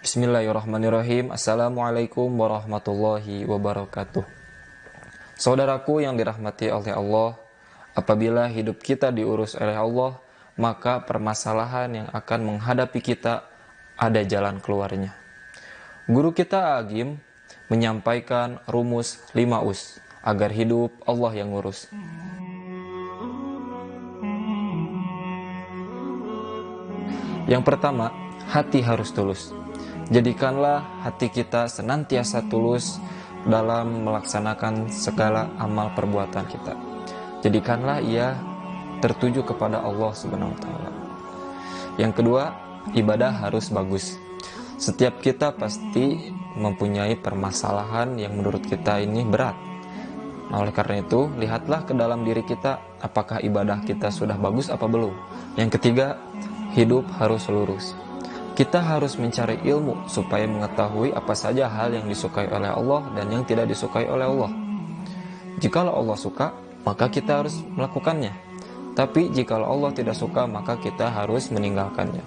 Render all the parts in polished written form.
Bismillahirrahmanirrahim. Assalamualaikum warahmatullahi wabarakatuh. Saudaraku yang dirahmati oleh Allah, apabila hidup kita diurus oleh Allah, maka permasalahan yang akan menghadapi kita ada jalan keluarnya. Guru kita Agim menyampaikan rumus 5 us agar hidup Allah yang ngurus. Yang pertama, hati harus tulus. Jadikanlah hati kita senantiasa tulus dalam melaksanakan segala amal perbuatan kita. Jadikanlah ia tertuju kepada Allah Subhanahu wa taala. Yang kedua, ibadah harus bagus. Setiap kita pasti mempunyai permasalahan yang menurut kita ini berat. Nah, oleh karena itu, lihatlah ke dalam diri kita, apakah ibadah kita sudah bagus apa belum. Yang ketiga, hidup harus lurus. Kita harus mencari ilmu supaya mengetahui apa saja hal yang disukai oleh Allah dan yang tidak disukai oleh Allah. Jikalau Allah suka, maka kita harus melakukannya. Tapi jikalau Allah tidak suka, maka kita harus meninggalkannya.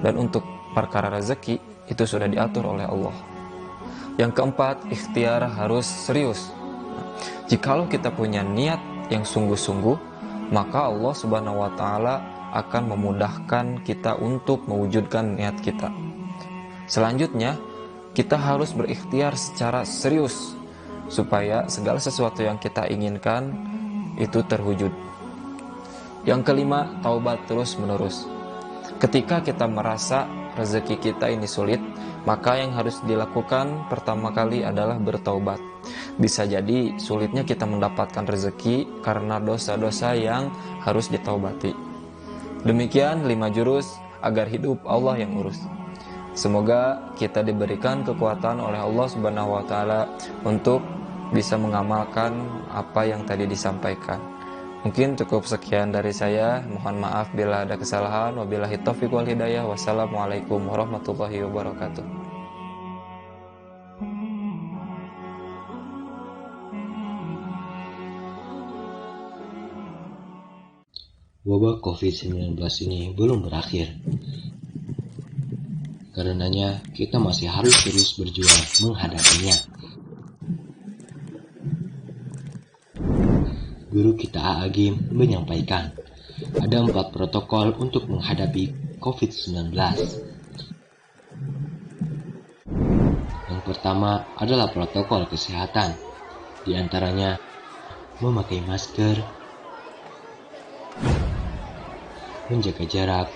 Dan untuk perkara rezeki, itu sudah diatur oleh Allah. Yang keempat, ikhtiar harus serius. Jikalau kita punya niat yang sungguh-sungguh, maka Allah Subhanahu wa taala akan memudahkan kita untuk mewujudkan niat kita. Selanjutnya, kita harus berikhtiar secara serius supaya segala sesuatu yang kita inginkan itu terwujud. Yang kelima, taubat terus menerus. Ketika kita merasa rezeki kita ini sulit, maka yang harus dilakukan pertama kali adalah bertaubat. Bisa jadi sulitnya kita mendapatkan rezeki karena dosa-dosa yang harus ditaubati. Demikian 5 jurus agar hidup Allah yang urus. Semoga kita diberikan kekuatan oleh Allah Subhanahu wa taala untuk bisa mengamalkan apa yang tadi disampaikan. Mungkin cukup sekian dari saya. Mohon maaf bila ada kesalahan. Wabillahi taufiq wal hidayah. Wassalamualaikum warahmatullahi wabarakatuh. Wabah COVID-19 ini belum berakhir. Karenanya kita masih harus terus berjuang menghadapinya. Guru kita Agim menyampaikan, ada 4 protokol untuk menghadapi COVID-19. Yang pertama adalah protokol kesehatan. Di antaranya memakai masker, menjaga jarak,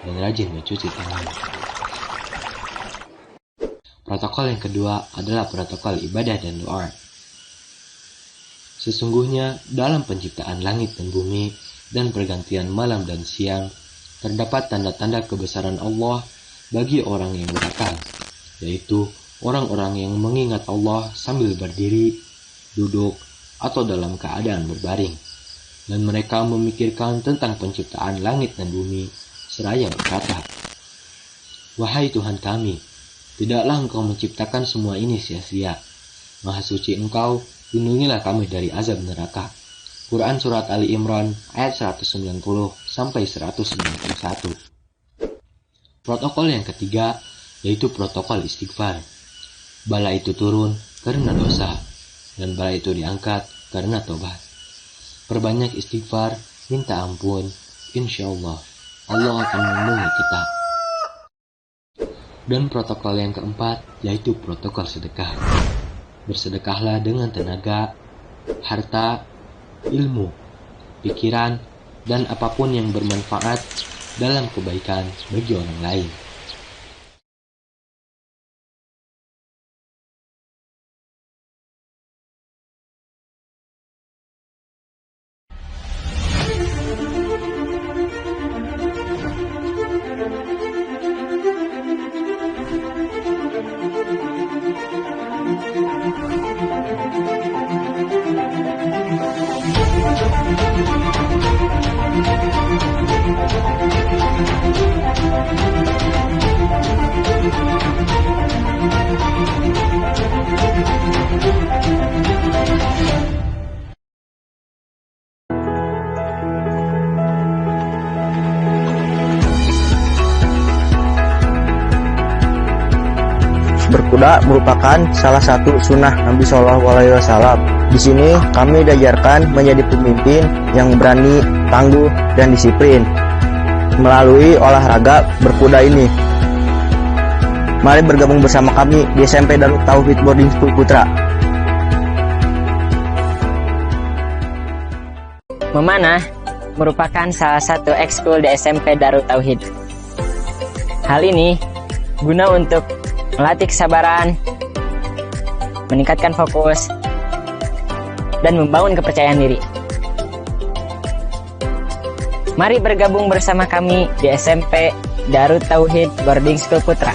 dan rajin mencuci tangan. Protokol yang kedua adalah protokol ibadah dan doa. Sesungguhnya dalam penciptaan langit dan bumi dan pergantian malam dan siang, terdapat tanda-tanda kebesaran Allah bagi orang yang berakal, yaitu orang-orang yang mengingat Allah sambil berdiri, duduk, atau dalam keadaan berbaring. Dan mereka memikirkan tentang penciptaan langit dan bumi, seraya berkata, "Wahai Tuhan kami, tidaklah Engkau menciptakan semua ini sia-sia. Maha suci Engkau, lindungilah kami dari azab neraka." Quran Surat Ali Imran ayat 190-191. Protokol yang ketiga yaitu protokol istighfar. Bala itu turun karena dosa, dan bala itu diangkat karena tobat. Perbanyak istighfar, minta ampun, insya Allah akan melindungi kita. Dan protokol yang keempat yaitu protokol sedekah. Bersedekahlah dengan tenaga, harta, ilmu, pikiran, dan apapun yang bermanfaat dalam kebaikan bagi orang lain. Thank you. Berkuda merupakan salah satu sunnah Nabi Shallallahu Alaihi Wasallam. Di sini kami diajarkan menjadi pemimpin yang berani, tangguh, dan disiplin melalui olahraga berkuda ini. Mari bergabung bersama kami di SMP Darut Tauhid Boarding School Putra. Memanah merupakan salah satu ekskul di SMP Darut Tauhid. Hal ini guna untuk melatih kesabaran, meningkatkan fokus, dan membangun kepercayaan diri. Mari bergabung bersama kami di SMP Darut Tauhid Boarding School Putra.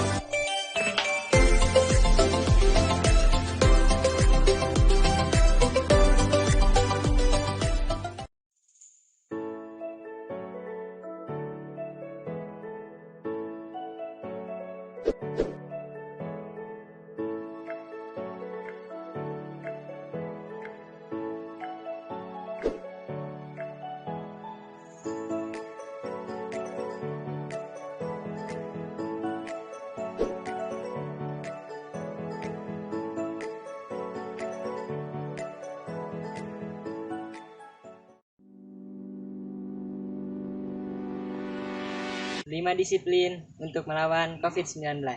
Lima disiplin untuk melawan COVID-19. 1.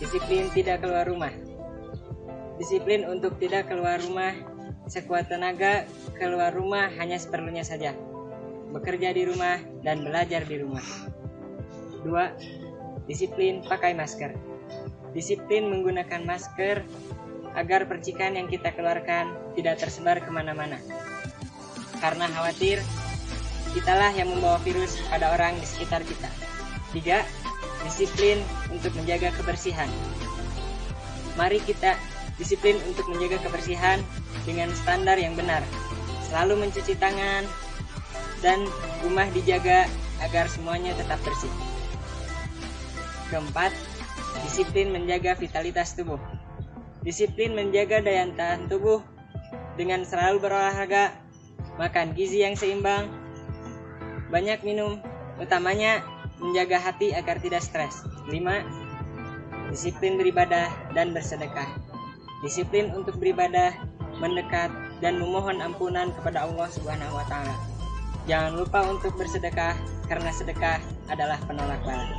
Disiplin tidak keluar rumah. Disiplin untuk tidak keluar rumah, sekuat tenaga keluar rumah hanya seperlunya saja. Bekerja di rumah dan belajar di rumah. 2. Disiplin pakai masker. Disiplin menggunakan masker agar percikan yang kita keluarkan tidak tersebar kemana-mana. Karena khawatir, kitalah yang membawa virus pada orang di sekitar kita. 3. Disiplin untuk menjaga kebersihan. Mari kita disiplin untuk menjaga kebersihan dengan standar yang benar. Selalu mencuci tangan dan rumah dijaga agar semuanya tetap bersih. Keempat, disiplin menjaga vitalitas tubuh. Disiplin menjaga daya tahan tubuh dengan selalu berolahraga, makan gizi yang seimbang, banyak minum, utamanya menjaga hati agar tidak stres. 5. Disiplin beribadah dan bersedekah. Disiplin untuk beribadah, mendekat, dan memohon ampunan kepada Allah Subhanahu wa Ta'ala. Jangan lupa untuk bersedekah, karena sedekah adalah penolak bala.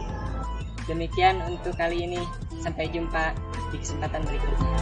Demikian untuk kali ini. Sampai jumpa di kesempatan berikutnya.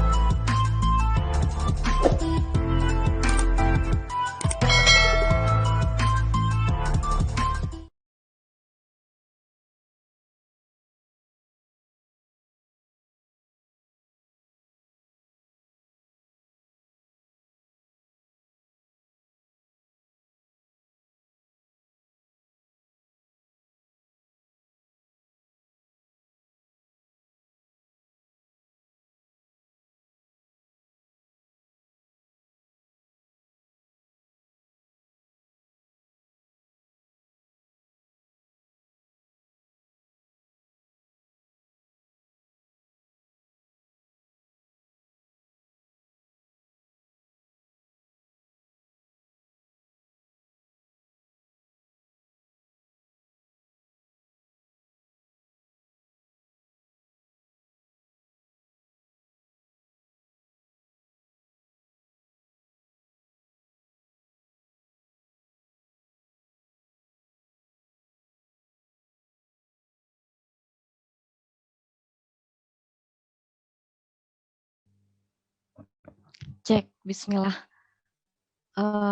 Cek, bismillah.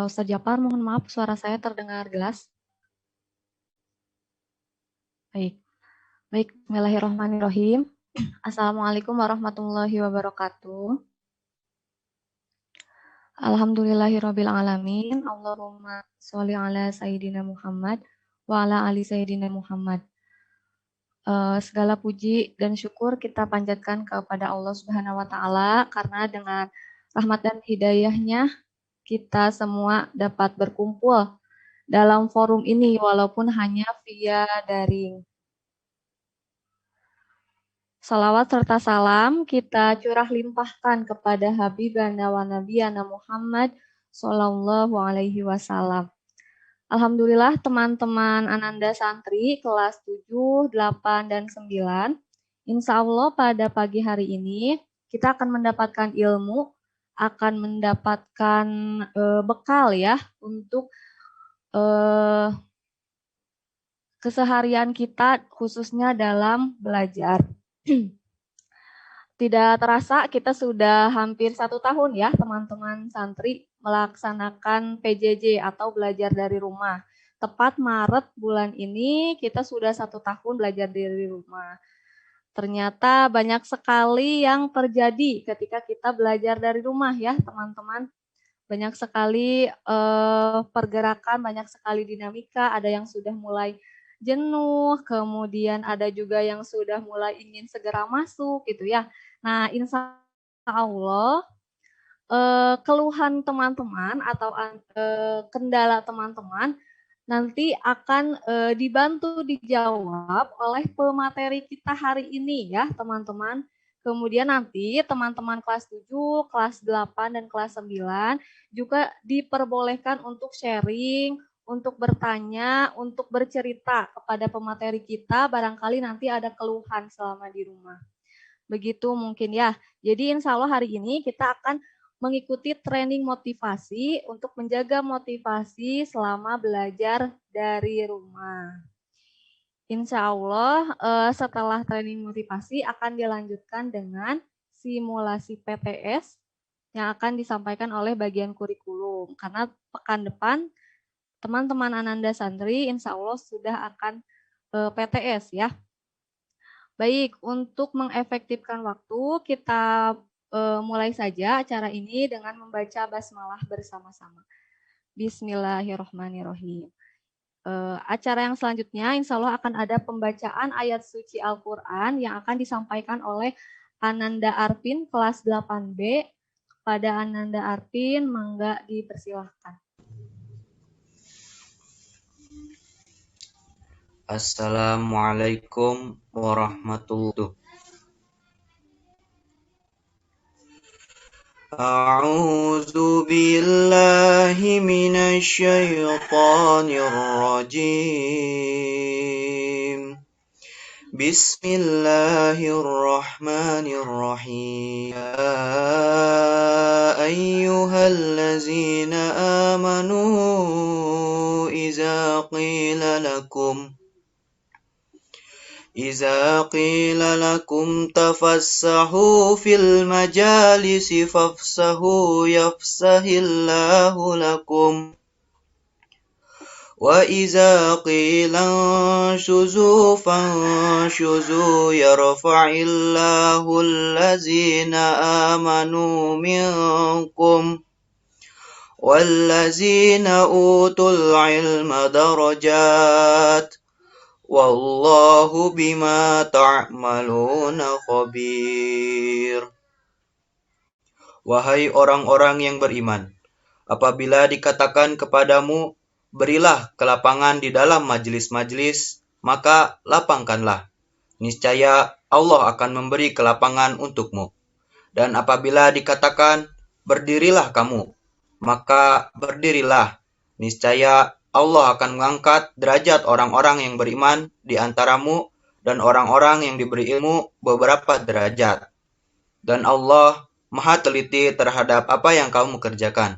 Ustaz Jafar, mohon maaf suara saya terdengar jelas. Baik, bismillahirrahmanirrahim. Assalamualaikum warahmatullahi wabarakatuh. Alhamdulillahirabbil alamin. Allahumma sholli ala sayyidina Muhammad wa ala ali sayyidina Muhammad. Segala puji dan syukur kita panjatkan kepada Allah Subhanahu wa Ta'ala, karena dengan rahmat dan hidayahnya kita semua dapat berkumpul dalam forum ini walaupun hanya via daring. Salawat serta salam kita curah limpahkan kepada Habibana wa Nabiyana Muhammad Sallallahu Alaihi Wasallam. Alhamdulillah teman-teman Ananda Santri kelas 7, 8, dan 9. Insya Allah pada pagi hari ini kita akan mendapatkan ilmu, akan mendapatkan bekal ya untuk keseharian kita khususnya dalam belajar. Tidak terasa kita sudah hampir 1 tahun ya teman-teman santri melaksanakan PJJ atau belajar dari rumah. Tepat Maret bulan ini kita sudah 1 tahun belajar dari rumah. Ternyata banyak sekali yang terjadi ketika kita belajar dari rumah ya teman-teman. Banyak sekali pergerakan, banyak sekali dinamika, ada yang sudah mulai jenuh, kemudian ada juga yang sudah mulai ingin segera masuk gitu ya. Nah, insya Allah keluhan teman-teman atau kendala teman-teman nanti akan dibantu dijawab oleh pemateri kita hari ini ya teman-teman. Kemudian nanti teman-teman kelas 7, kelas 8, dan kelas 9 juga diperbolehkan untuk sharing, untuk bertanya, untuk bercerita kepada pemateri kita, barangkali nanti ada keluhan selama di rumah. Begitu mungkin ya. Jadi insya Allah hari ini kita akan mengikuti training motivasi untuk menjaga motivasi selama belajar dari rumah. Insya Allah setelah training motivasi akan dilanjutkan dengan simulasi PTS yang akan disampaikan oleh bagian kurikulum. Karena pekan depan teman-teman Ananda Santri insya Allah sudah akan PTS ya. Baik, untuk mengefektifkan waktu kita mulai saja acara ini dengan membaca basmalah bersama-sama. Bismillahirrahmanirrahim. Acara yang selanjutnya insya Allah akan ada pembacaan ayat suci Al-Quran yang akan disampaikan oleh Ananda Arvin kelas 8B. Kepada Ananda Arvin, mangga dipersilahkan. Assalamualaikum warahmatullahi wabarakatuh. A'udzu billahi minasy syaithanir rajim. Bismillahirrahmanirrahim. Ya ayyuhallazina amanu idza qila lakum tafassahu fil majalisi fafsahu yafsahillahu lakum wa idza qila anshuzu fanshuzu yarfa'illahu allazina amanu minkum wallazina utul ilma darajat wallahu bima ta'maluna khabir. Wahai orang-orang yang beriman, apabila dikatakan kepadamu, berilah kelapangan di dalam majlis-majlis, maka lapangkanlah. Niscaya Allah akan memberi kelapangan untukmu. Dan apabila dikatakan, berdirilah kamu, maka berdirilah. Niscaya Allah akan mengangkat derajat orang-orang yang beriman di antaramu dan orang-orang yang diberi ilmu beberapa derajat. Dan Allah Maha teliti terhadap apa yang kamu kerjakan.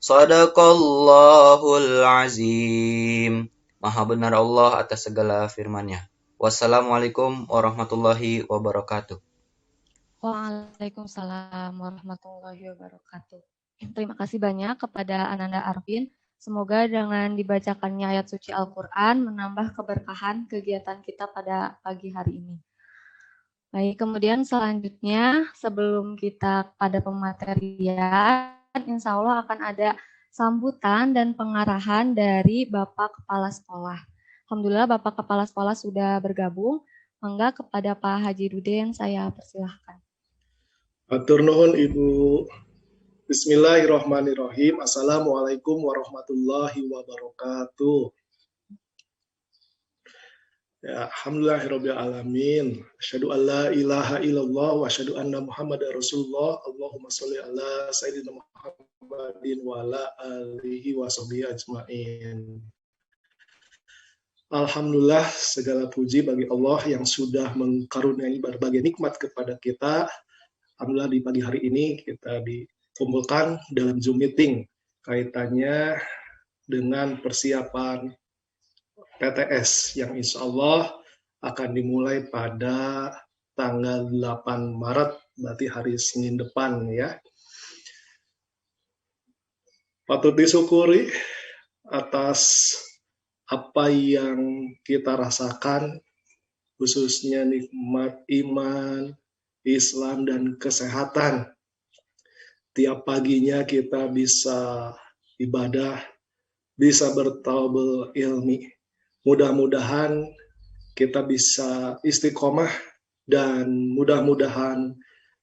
Shadaqallahul azim. Maha benar Allah atas segala firman-Nya. Wassalamualaikum warahmatullahi wabarakatuh. Waalaikumsalam warahmatullahi wabarakatuh. Terima kasih banyak kepada Ananda Arvin. Semoga dengan dibacakannya ayat suci Al-Quran menambah keberkahan kegiatan kita pada pagi hari ini. Baik, kemudian selanjutnya sebelum kita pada pematerian, insya Allah akan ada sambutan dan pengarahan dari Bapak Kepala Sekolah. Alhamdulillah Bapak Kepala Sekolah sudah bergabung. Mangga kepada Pak Haji Ruden saya persilahkan. Hatur nuhun Ibu. Bismillahirrahmanirrahim. Assalamualaikum warahmatullahi wabarakatuh. Ya, alhamdulillahirabbil alamin. Asyhadu an la ilaha illallah wa asyhadu anna Muhammadar Rasulullah. Allahumma sholli ala sayyidina Muhammadin wa ala alihi wa sahbihi ajmain. Alhamdulillah, segala puji bagi Allah yang sudah mengkaruniai berbagai nikmat kepada kita. Alhamdulillah di pagi hari ini kita dikumpulkan dalam Zoom meeting kaitannya dengan persiapan PTS yang insya Allah akan dimulai pada tanggal 8 Maret, berarti hari Senin depan ya. Patut disyukuri atas apa yang kita rasakan, khususnya nikmat iman, Islam, dan kesehatan. Tiap paginya kita bisa ibadah, bisa bertaubul ilmi. Mudah-mudahan kita bisa istiqomah dan mudah-mudahan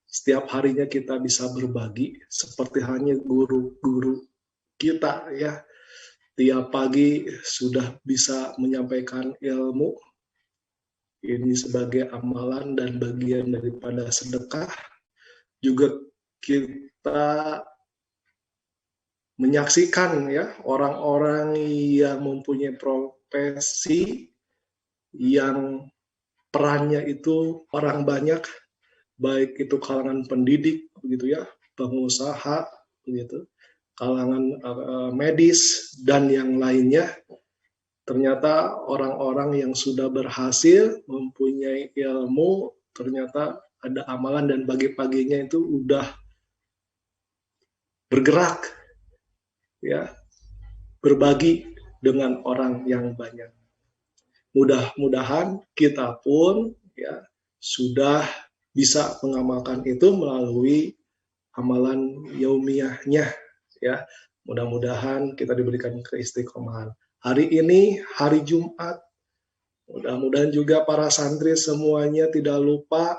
setiap harinya kita bisa berbagi seperti halnya guru-guru kita ya. Tiap pagi sudah bisa menyampaikan ilmu. Ini sebagai amalan dan bagian daripada sedekah. Juga kita menyaksikan ya orang-orang yang mempunyai profesi yang perannya itu orang banyak, baik itu kalangan pendidik begitu ya, pengusaha begitu, kalangan medis dan yang lainnya. Ternyata orang-orang yang sudah berhasil mempunyai ilmu, ternyata ada amalan dan pagi-paginya itu udah bergerak ya, berbagi dengan orang yang banyak. Mudah-mudahan kita pun ya sudah bisa mengamalkan itu melalui amalan yaumiyahnya ya. Mudah-mudahan kita diberikan keistiqomahan. Hari ini hari Jumat. Mudah-mudahan juga para santri semuanya tidak lupa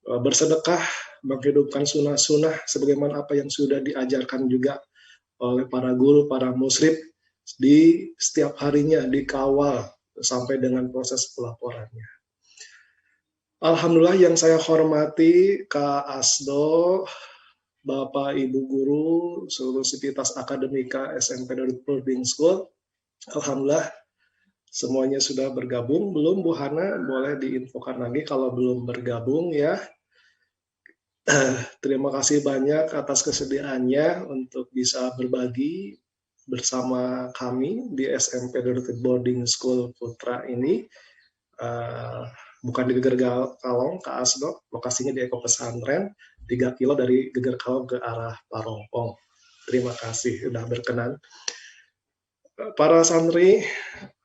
bersedekah, menghidupkan sunnah-sunnah sebagaimana apa yang sudah diajarkan juga oleh para guru, para musyrif di setiap harinya dikawal sampai dengan proses pelaporannya. Alhamdulillah yang saya hormati Kak Asdo, Bapak Ibu Guru, seluruh sivitas akademika SMP Darut Boarding School. Alhamdulillah semuanya sudah bergabung. Belum Bu Hana, boleh diinfokan lagi kalau belum bergabung ya. Terima kasih banyak atas kesediaannya untuk bisa berbagi bersama kami di SMP Darut Boarding School Putra ini. Bukan di Geger Kalong, Kak Asdo, lokasinya di Eko Pesantren, 3 kilo dari Geger Kalong ke arah Parompong. Terima kasih sudah berkenan. Para santri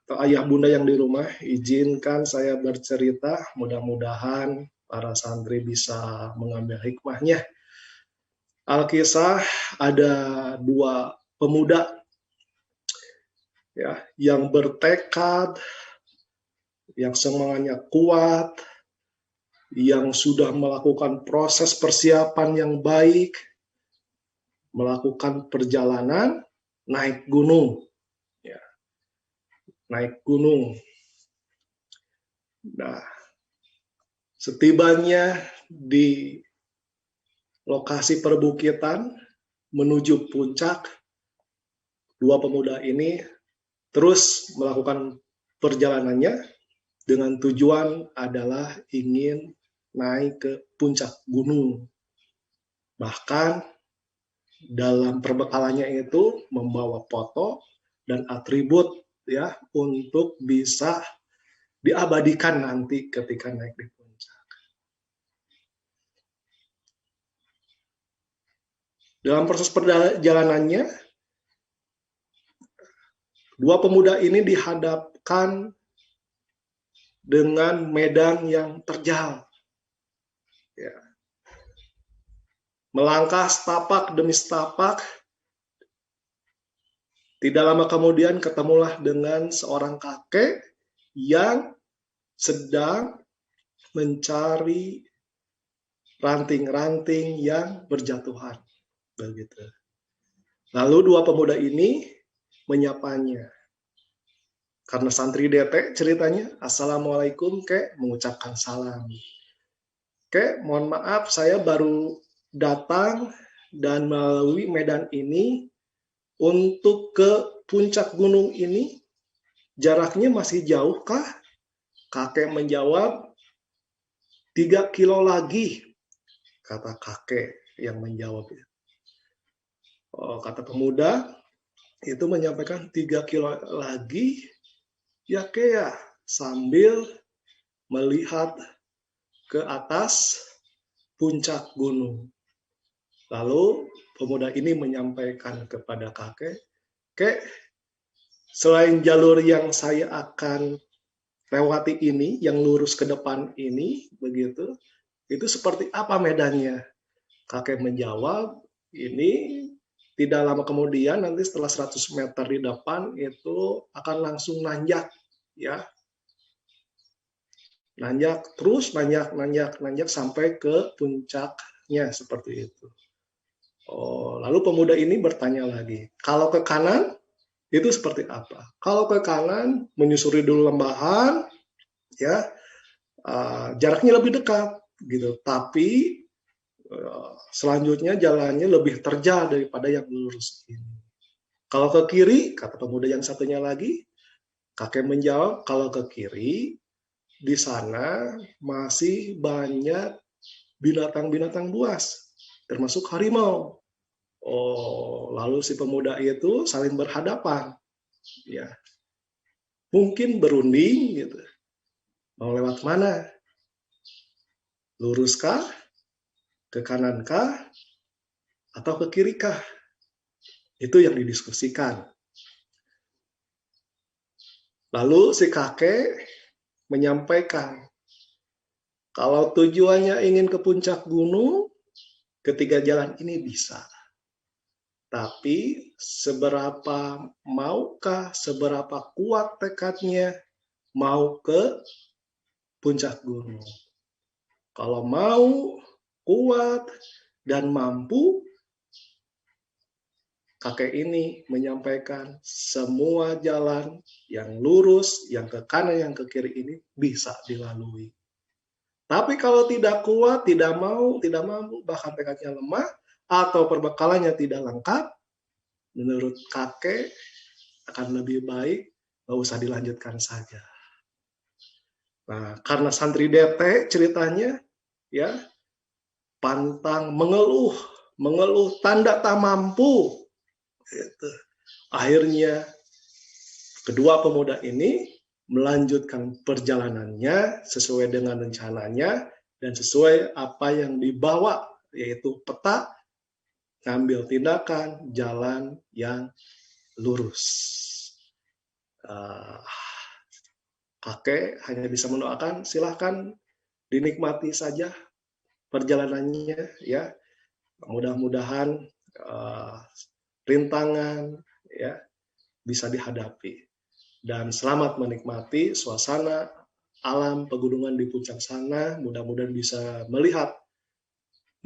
atau ayah bunda yang di rumah, izinkan saya bercerita, mudah-mudahan para santri bisa mengambil hikmahnya. Alkisah ada 2 pemuda ya, yang bertekad, yang semangatnya kuat, yang sudah melakukan proses persiapan yang baik, melakukan perjalanan naik gunung. Ya, naik gunung. Nah, setibanya di lokasi perbukitan menuju puncak, 2 pemuda ini terus melakukan perjalanannya dengan tujuan adalah ingin naik ke puncak gunung. Bahkan dalam perbekalannya itu membawa foto dan atribut ya untuk bisa diabadikan nanti ketika naik di puncak. Dalam proses perjalanannya, 2 pemuda ini dihadapkan dengan medan yang terjal. Ya. Melangkah setapak demi setapak, tidak lama kemudian ketemulah dengan seorang kakek yang sedang mencari ranting-ranting yang berjatuhan. Begitu. Lalu 2 pemuda ini menyapanya. Karena santri DT ceritanya, Assalamualaikum kek, mengucapkan salam. Kek, mohon maaf saya baru datang dan melalui medan ini untuk ke puncak gunung ini. Jaraknya masih jauh kah? Kakek menjawab, 3 kilo lagi, kata kakek yang menjawab. Kata pemuda itu menyampaikan 3 kilo lagi, ya kek, sambil melihat ke atas puncak gunung. Lalu pemuda ini menyampaikan kepada kakek, kek, selain jalur yang saya akan lewati ini, yang lurus ke depan ini, begitu, itu seperti apa medannya? Kakek menjawab, ini tidak lama kemudian, nanti setelah 100 meter di depan, itu akan langsung nanjak, ya. Nanjak, terus nanjak sampai ke puncaknya, seperti itu. Lalu pemuda ini bertanya lagi, kalau ke kanan, itu seperti apa? Kalau ke kanan, menyusuri dulu lembahan, ya, jaraknya lebih dekat, gitu. Tapi selanjutnya jalannya lebih terjal daripada yang lurus ini. Kalau ke kiri, kata pemuda yang satunya lagi, kakek menjawab, kalau ke kiri, di sana masih banyak binatang-binatang buas, termasuk harimau. Lalu si pemuda itu saling berhadapan, ya, mungkin berunding, gitu. Mau lewat mana? Luruskah? Ke kanankah? Atau ke kirikah? Itu yang didiskusikan. Lalu si kakek menyampaikan, kalau tujuannya ingin ke puncak gunung, ketiga jalan ini bisa. Tapi seberapa maukah, seberapa kuat tekadnya mau ke puncak gunung. Kalau mau, kuat, dan mampu, kakek ini menyampaikan semua jalan yang lurus, yang ke kanan, yang ke kiri ini bisa dilalui. Tapi kalau tidak kuat, tidak mau, tidak mampu, bahkan tekadnya lemah, atau perbekalannya tidak lengkap, menurut kakek akan lebih baik nggak usah dilanjutkan saja. Nah, karena santri DT ceritanya, ya, pantang mengeluh tanda tak mampu. Gitu. Akhirnya kedua pemuda ini melanjutkan perjalanannya sesuai dengan rencananya dan sesuai apa yang dibawa, yaitu peta, ngambil tindakan jalan yang lurus. Kakek hanya bisa mendoakan, silahkan dinikmati saja perjalanannya, ya. Mudah-mudahan rintangan, ya, bisa dihadapi. Dan selamat menikmati suasana alam pegunungan di puncak sana. Mudah-mudahan bisa melihat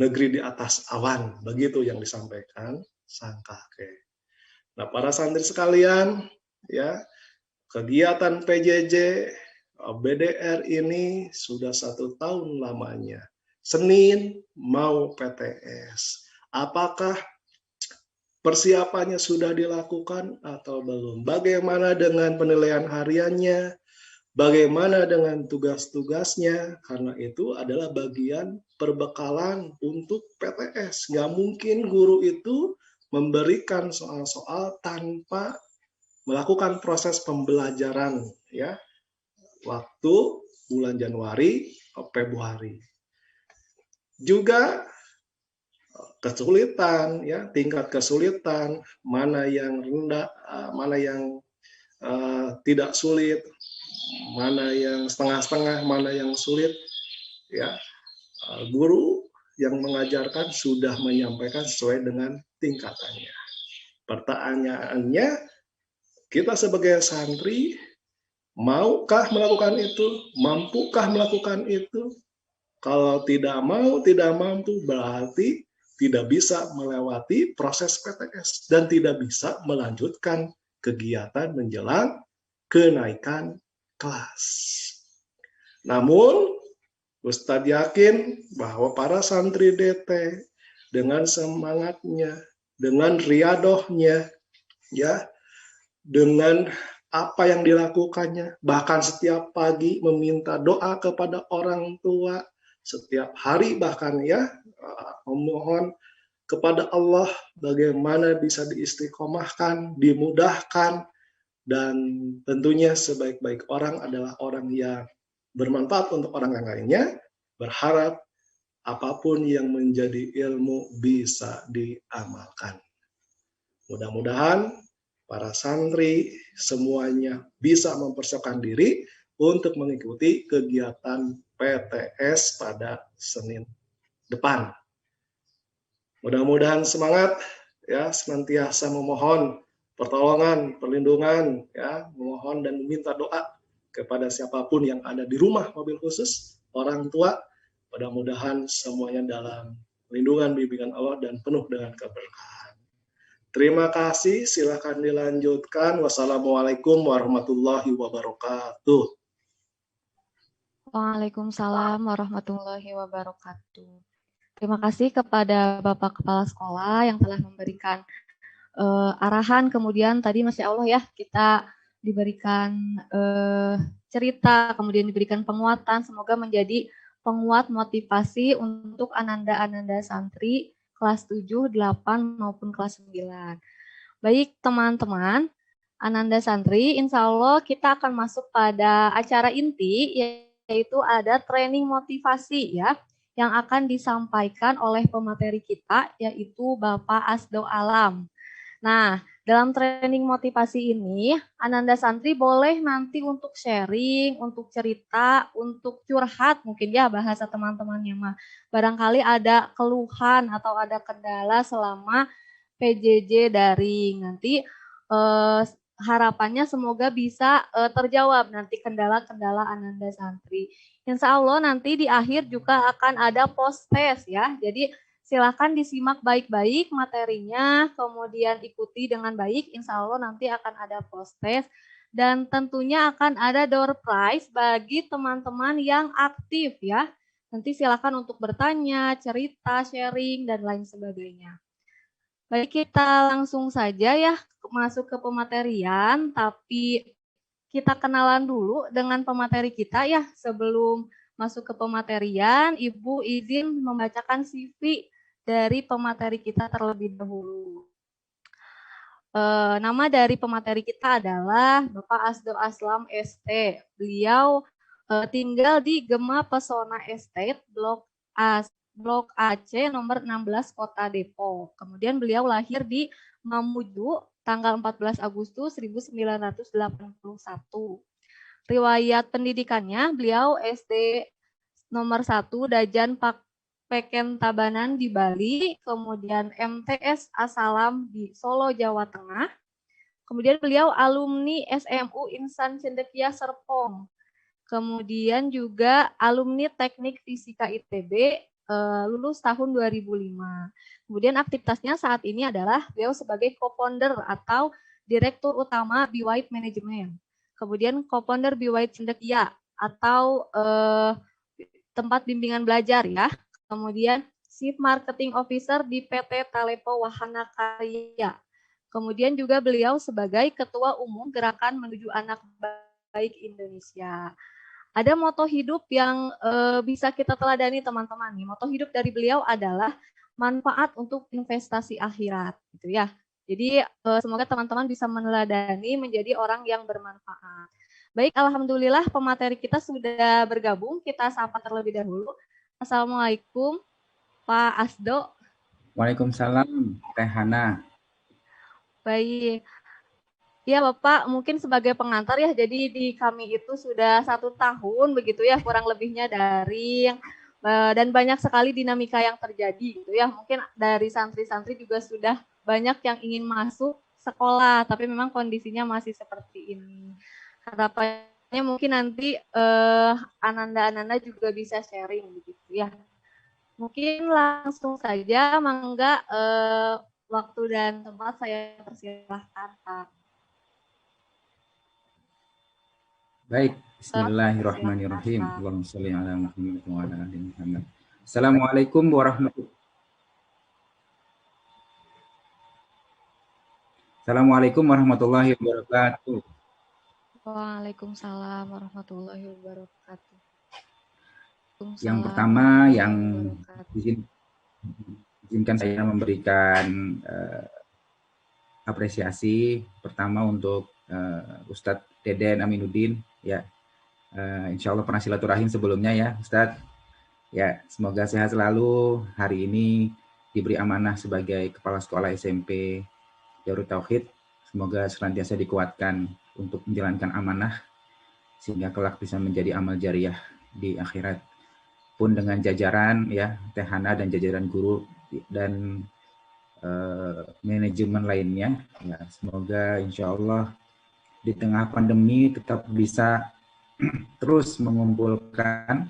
negeri di atas awan. Begitu yang disampaikan sang kakek. Nah, para santri sekalian, ya, kegiatan PJJ BDR ini sudah 1 tahun lamanya. Senin mau PTS. Apakah persiapannya sudah dilakukan atau belum? Bagaimana dengan penilaian hariannya? Bagaimana dengan tugas-tugasnya? Karena itu adalah bagian perbekalan untuk PTS. Nggak mungkin guru itu memberikan soal-soal tanpa melakukan proses pembelajaran, ya, waktu bulan Januari, Februari. Juga kesulitan, ya, tingkat kesulitan, mana yang rendah, mana yang tidak sulit, mana yang setengah-setengah, mana yang sulit, ya. Guru yang mengajarkan sudah menyampaikan sesuai dengan tingkatannya. Pertanyaannya, kita sebagai santri, maukah melakukan itu? Mampukah melakukan itu? Kalau tidak mau, tidak mampu, berarti tidak bisa melewati proses PTS dan tidak bisa melanjutkan kegiatan menjelang kenaikan kelas. Namun, Ustadz yakin bahwa para santri DT dengan semangatnya, dengan riadohnya, ya, dengan apa yang dilakukannya, bahkan setiap pagi meminta doa kepada orang tua, setiap hari bahkan ya, memohon kepada Allah bagaimana bisa diistiqomahkan, dimudahkan, dan tentunya sebaik-baik orang adalah orang yang bermanfaat untuk orang yang lainnya, berharap apapun yang menjadi ilmu bisa diamalkan. Mudah-mudahan para santri semuanya bisa mempersiapkan diri untuk mengikuti kegiatan PTS pada Senin depan. Mudah-mudahan semangat, ya, senantiasa memohon pertolongan, perlindungan, ya, memohon dan meminta doa kepada siapapun yang ada di rumah mobil khusus, orang tua. Mudah-mudahan semuanya dalam perlindungan bimbingan Allah dan penuh dengan keberkahan. Terima kasih, silakan dilanjutkan. Wassalamualaikum warahmatullahi wabarakatuh. Waalaikumsalam warahmatullahi wabarakatuh. Terima kasih kepada Bapak Kepala Sekolah yang telah memberikan arahan, kemudian tadi Masya Allah ya, kita diberikan cerita, kemudian diberikan penguatan, semoga menjadi penguat motivasi untuk ananda-ananda santri kelas 7, 8, maupun kelas 9. Baik teman-teman, ananda santri, insya Allah kita akan masuk pada acara inti, yaitu ada training motivasi ya, yang akan disampaikan oleh pemateri kita, yaitu Bapak Asdo Alam. Nah, dalam training motivasi ini, ananda santri boleh nanti untuk sharing, untuk cerita, untuk curhat, mungkin ya bahasa teman-temannya mah. Barangkali ada keluhan atau ada kendala selama PJJ daring. Nanti harapannya semoga bisa terjawab nanti kendala-kendala ananda santri. Insya Allah nanti di akhir juga akan ada post test ya. Jadi silakan disimak baik-baik materinya, kemudian ikuti dengan baik. Insya Allah nanti akan ada post test dan tentunya akan ada door prize bagi teman-teman yang aktif ya. Nanti silakan untuk bertanya, cerita, sharing dan lain sebagainya. Baik, kita langsung saja ya masuk ke pematerian, tapi kita kenalan dulu dengan pemateri kita ya. Sebelum masuk ke pematerian, Ibu izin membacakan CV dari pemateri kita terlebih dahulu. Nama dari pemateri kita adalah Bapak Asdo Aslam ST. Beliau tinggal di Gema Pesona Estate, Blok AC nomor 16 Kota Depok. Kemudian beliau lahir di Mamuju tanggal 14 Agustus 1981. Riwayat pendidikannya, beliau SD nomor 1 Dajan Peken Tabanan di Bali, kemudian MTS Asalam di Solo, Jawa Tengah. Kemudian beliau alumni SMU Insan Cendekia Serpong. Kemudian juga alumni Teknik Fisika ITB, lulus tahun 2005. Kemudian aktivitasnya saat ini adalah beliau sebagai co-founder atau direktur utama Be White Management. Kemudian co-founder Be White Cendekia atau tempat bimbingan belajar ya. Kemudian Chief Marketing Officer di PT Talepo Wahana Karya. Kemudian juga beliau sebagai Ketua Umum Gerakan Menuju Anak Baik Indonesia. Ada moto hidup yang bisa kita teladani teman-teman. Moto hidup dari beliau adalah manfaat untuk investasi akhirat, gitu ya. Jadi semoga teman-teman bisa meneladani menjadi orang yang bermanfaat. Baik, alhamdulillah pemateri kita sudah bergabung. Kita sapa terlebih dahulu. Assalamualaikum, Pak Asdo. Waalaikumsalam, Teh Hana. Baik. Ya Bapak, mungkin sebagai pengantar ya, jadi di kami itu sudah 1 tahun begitu ya, kurang lebihnya daring, dan banyak sekali dinamika yang terjadi gitu ya. Mungkin dari santri-santri juga sudah banyak yang ingin masuk sekolah, tapi memang kondisinya masih seperti ini. Harapannya mungkin nanti ananda-ananda juga bisa sharing begitu ya. Mungkin langsung saja, mangga waktu dan tempat saya persilahkan Pak. Baik, Silakan, Bismillahirrahmanirrahim. Kak. Allahumma sholli ala Muhammad wa ala ali Muhammad. Assalamualaikum warahmatullahi Assalamualaikum warahmatullahi wabarakatuh. Waalaikumsalam warahmatullahi wabarakatuh. Yang Waalaikumsalam pertama yang warahmatullahi wabarakatuh. izinkan saya memberikan apresiasi pertama untuk Ustadz Deden Aminuddin, ya. Insya Allah pernah silaturahim sebelumnya ya Ustadz. Ya, semoga sehat selalu. Hari ini diberi amanah sebagai Kepala Sekolah SMP Darut Tauhid. Semoga senantiasa dikuatkan untuk menjalankan amanah sehingga kelak bisa menjadi amal jariah di akhirat. Pun dengan jajaran ya Tehana dan jajaran guru dan manajemen lainnya. Ya, semoga insya Allah di tengah pandemi tetap bisa terus mengumpulkan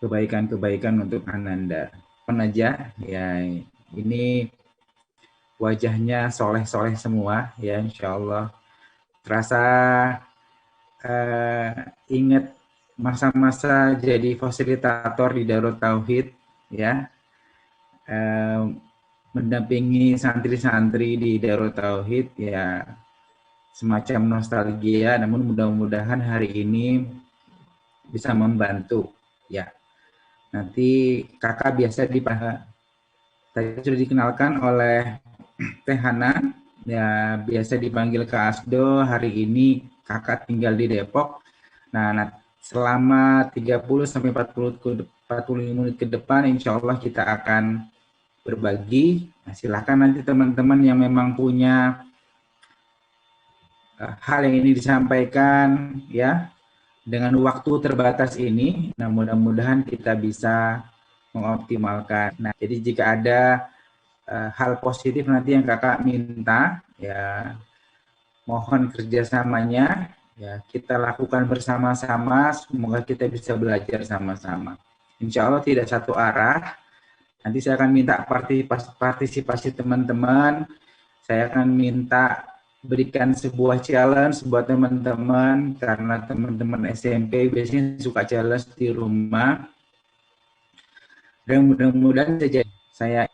kebaikan-kebaikan untuk Ananda. Penaja, ya ini wajahnya soleh-soleh semua, ya insya Allah. Terasa ingat masa-masa jadi fasilitator di Darut Tauhid, ya, mendampingi santri-santri di Darut Tauhid, ya semacam nostalgia. Namun mudah-mudahan hari ini bisa membantu, ya. Nanti kakak biasa tadi sudah dikenalkan oleh Tehana, ya biasa dipanggil Kak Asdo. Hari ini kakak tinggal di Depok. Nah, selama 30 sampai 45 menit ke depan insya Allah kita akan berbagi. Nah, silakan nanti teman-teman yang memang punya hal yang ini disampaikan ya dengan waktu terbatas ini. Nah, mudah-mudahan kita bisa mengoptimalkan. Nah, jadi jika ada hal positif nanti yang kakak minta, ya mohon kerjasamanya, ya kita lakukan bersama-sama. Semoga kita bisa belajar sama-sama. Insya Allah tidak satu arah. Nanti saya akan minta partisipasi teman-teman. Saya akan minta berikan sebuah challenge buat teman-teman karena teman-teman SMP biasanya suka challenge di rumah. Dan mudah-mudahan saja saya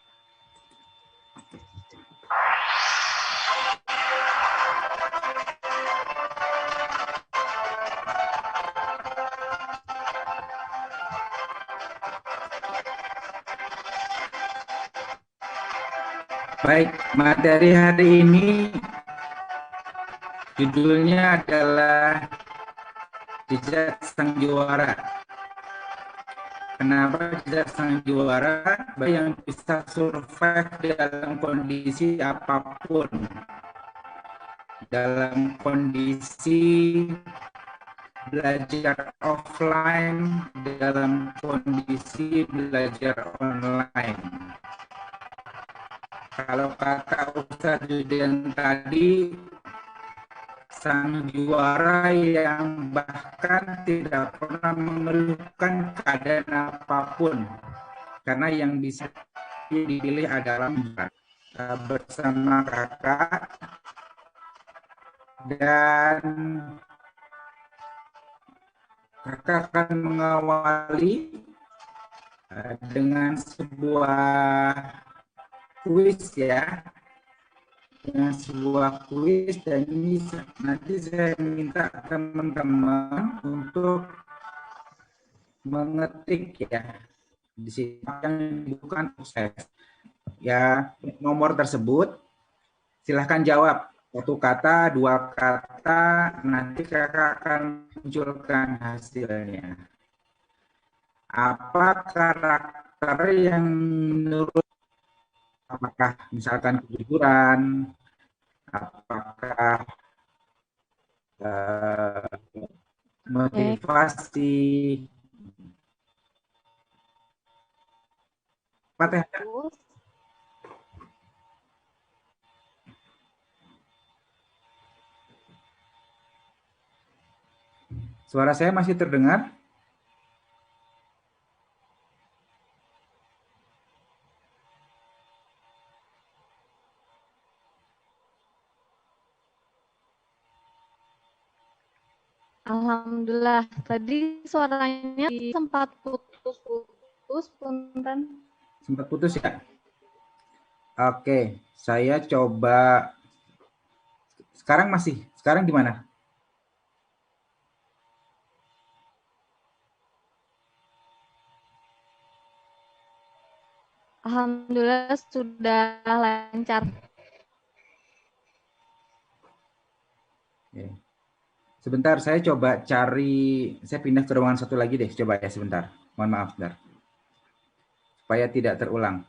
baik, materi hari ini judulnya adalah Jejak Sang Juara. Kenapa jejak sang juara? Bagi yang bisa survive dalam kondisi apapun, dalam kondisi belajar offline, dalam kondisi belajar online. Kalau kata Ustadz Julian tadi, sang juara yang bahkan tidak pernah mengeluhkan keadaan apapun, karena yang bisa dipilih adalah bersama kakak, dan kakak akan mengawali dengan sebuah kuis ya, dengan sebuah kuis, dan ini nanti saya minta teman-teman untuk mengetik ya di sini yang bukan proses ya nomor tersebut. Silahkan jawab satu kata, dua kata, nanti kakak akan munculkan hasilnya. Apa karakter yang menurut, apakah misalkan kejujuran, apakah motivasi, Pak Teh? Suara saya masih terdengar? Alhamdulillah. Tadi suaranya sempat putus, punten. Sempat putus ya? Oke, saya coba. Sekarang gimana? Alhamdulillah sudah lancar. Oke. Sebentar, saya coba saya pindah ke ruangan satu lagi deh, coba ya sebentar. Mohon maaf, sebentar. Supaya tidak terulang.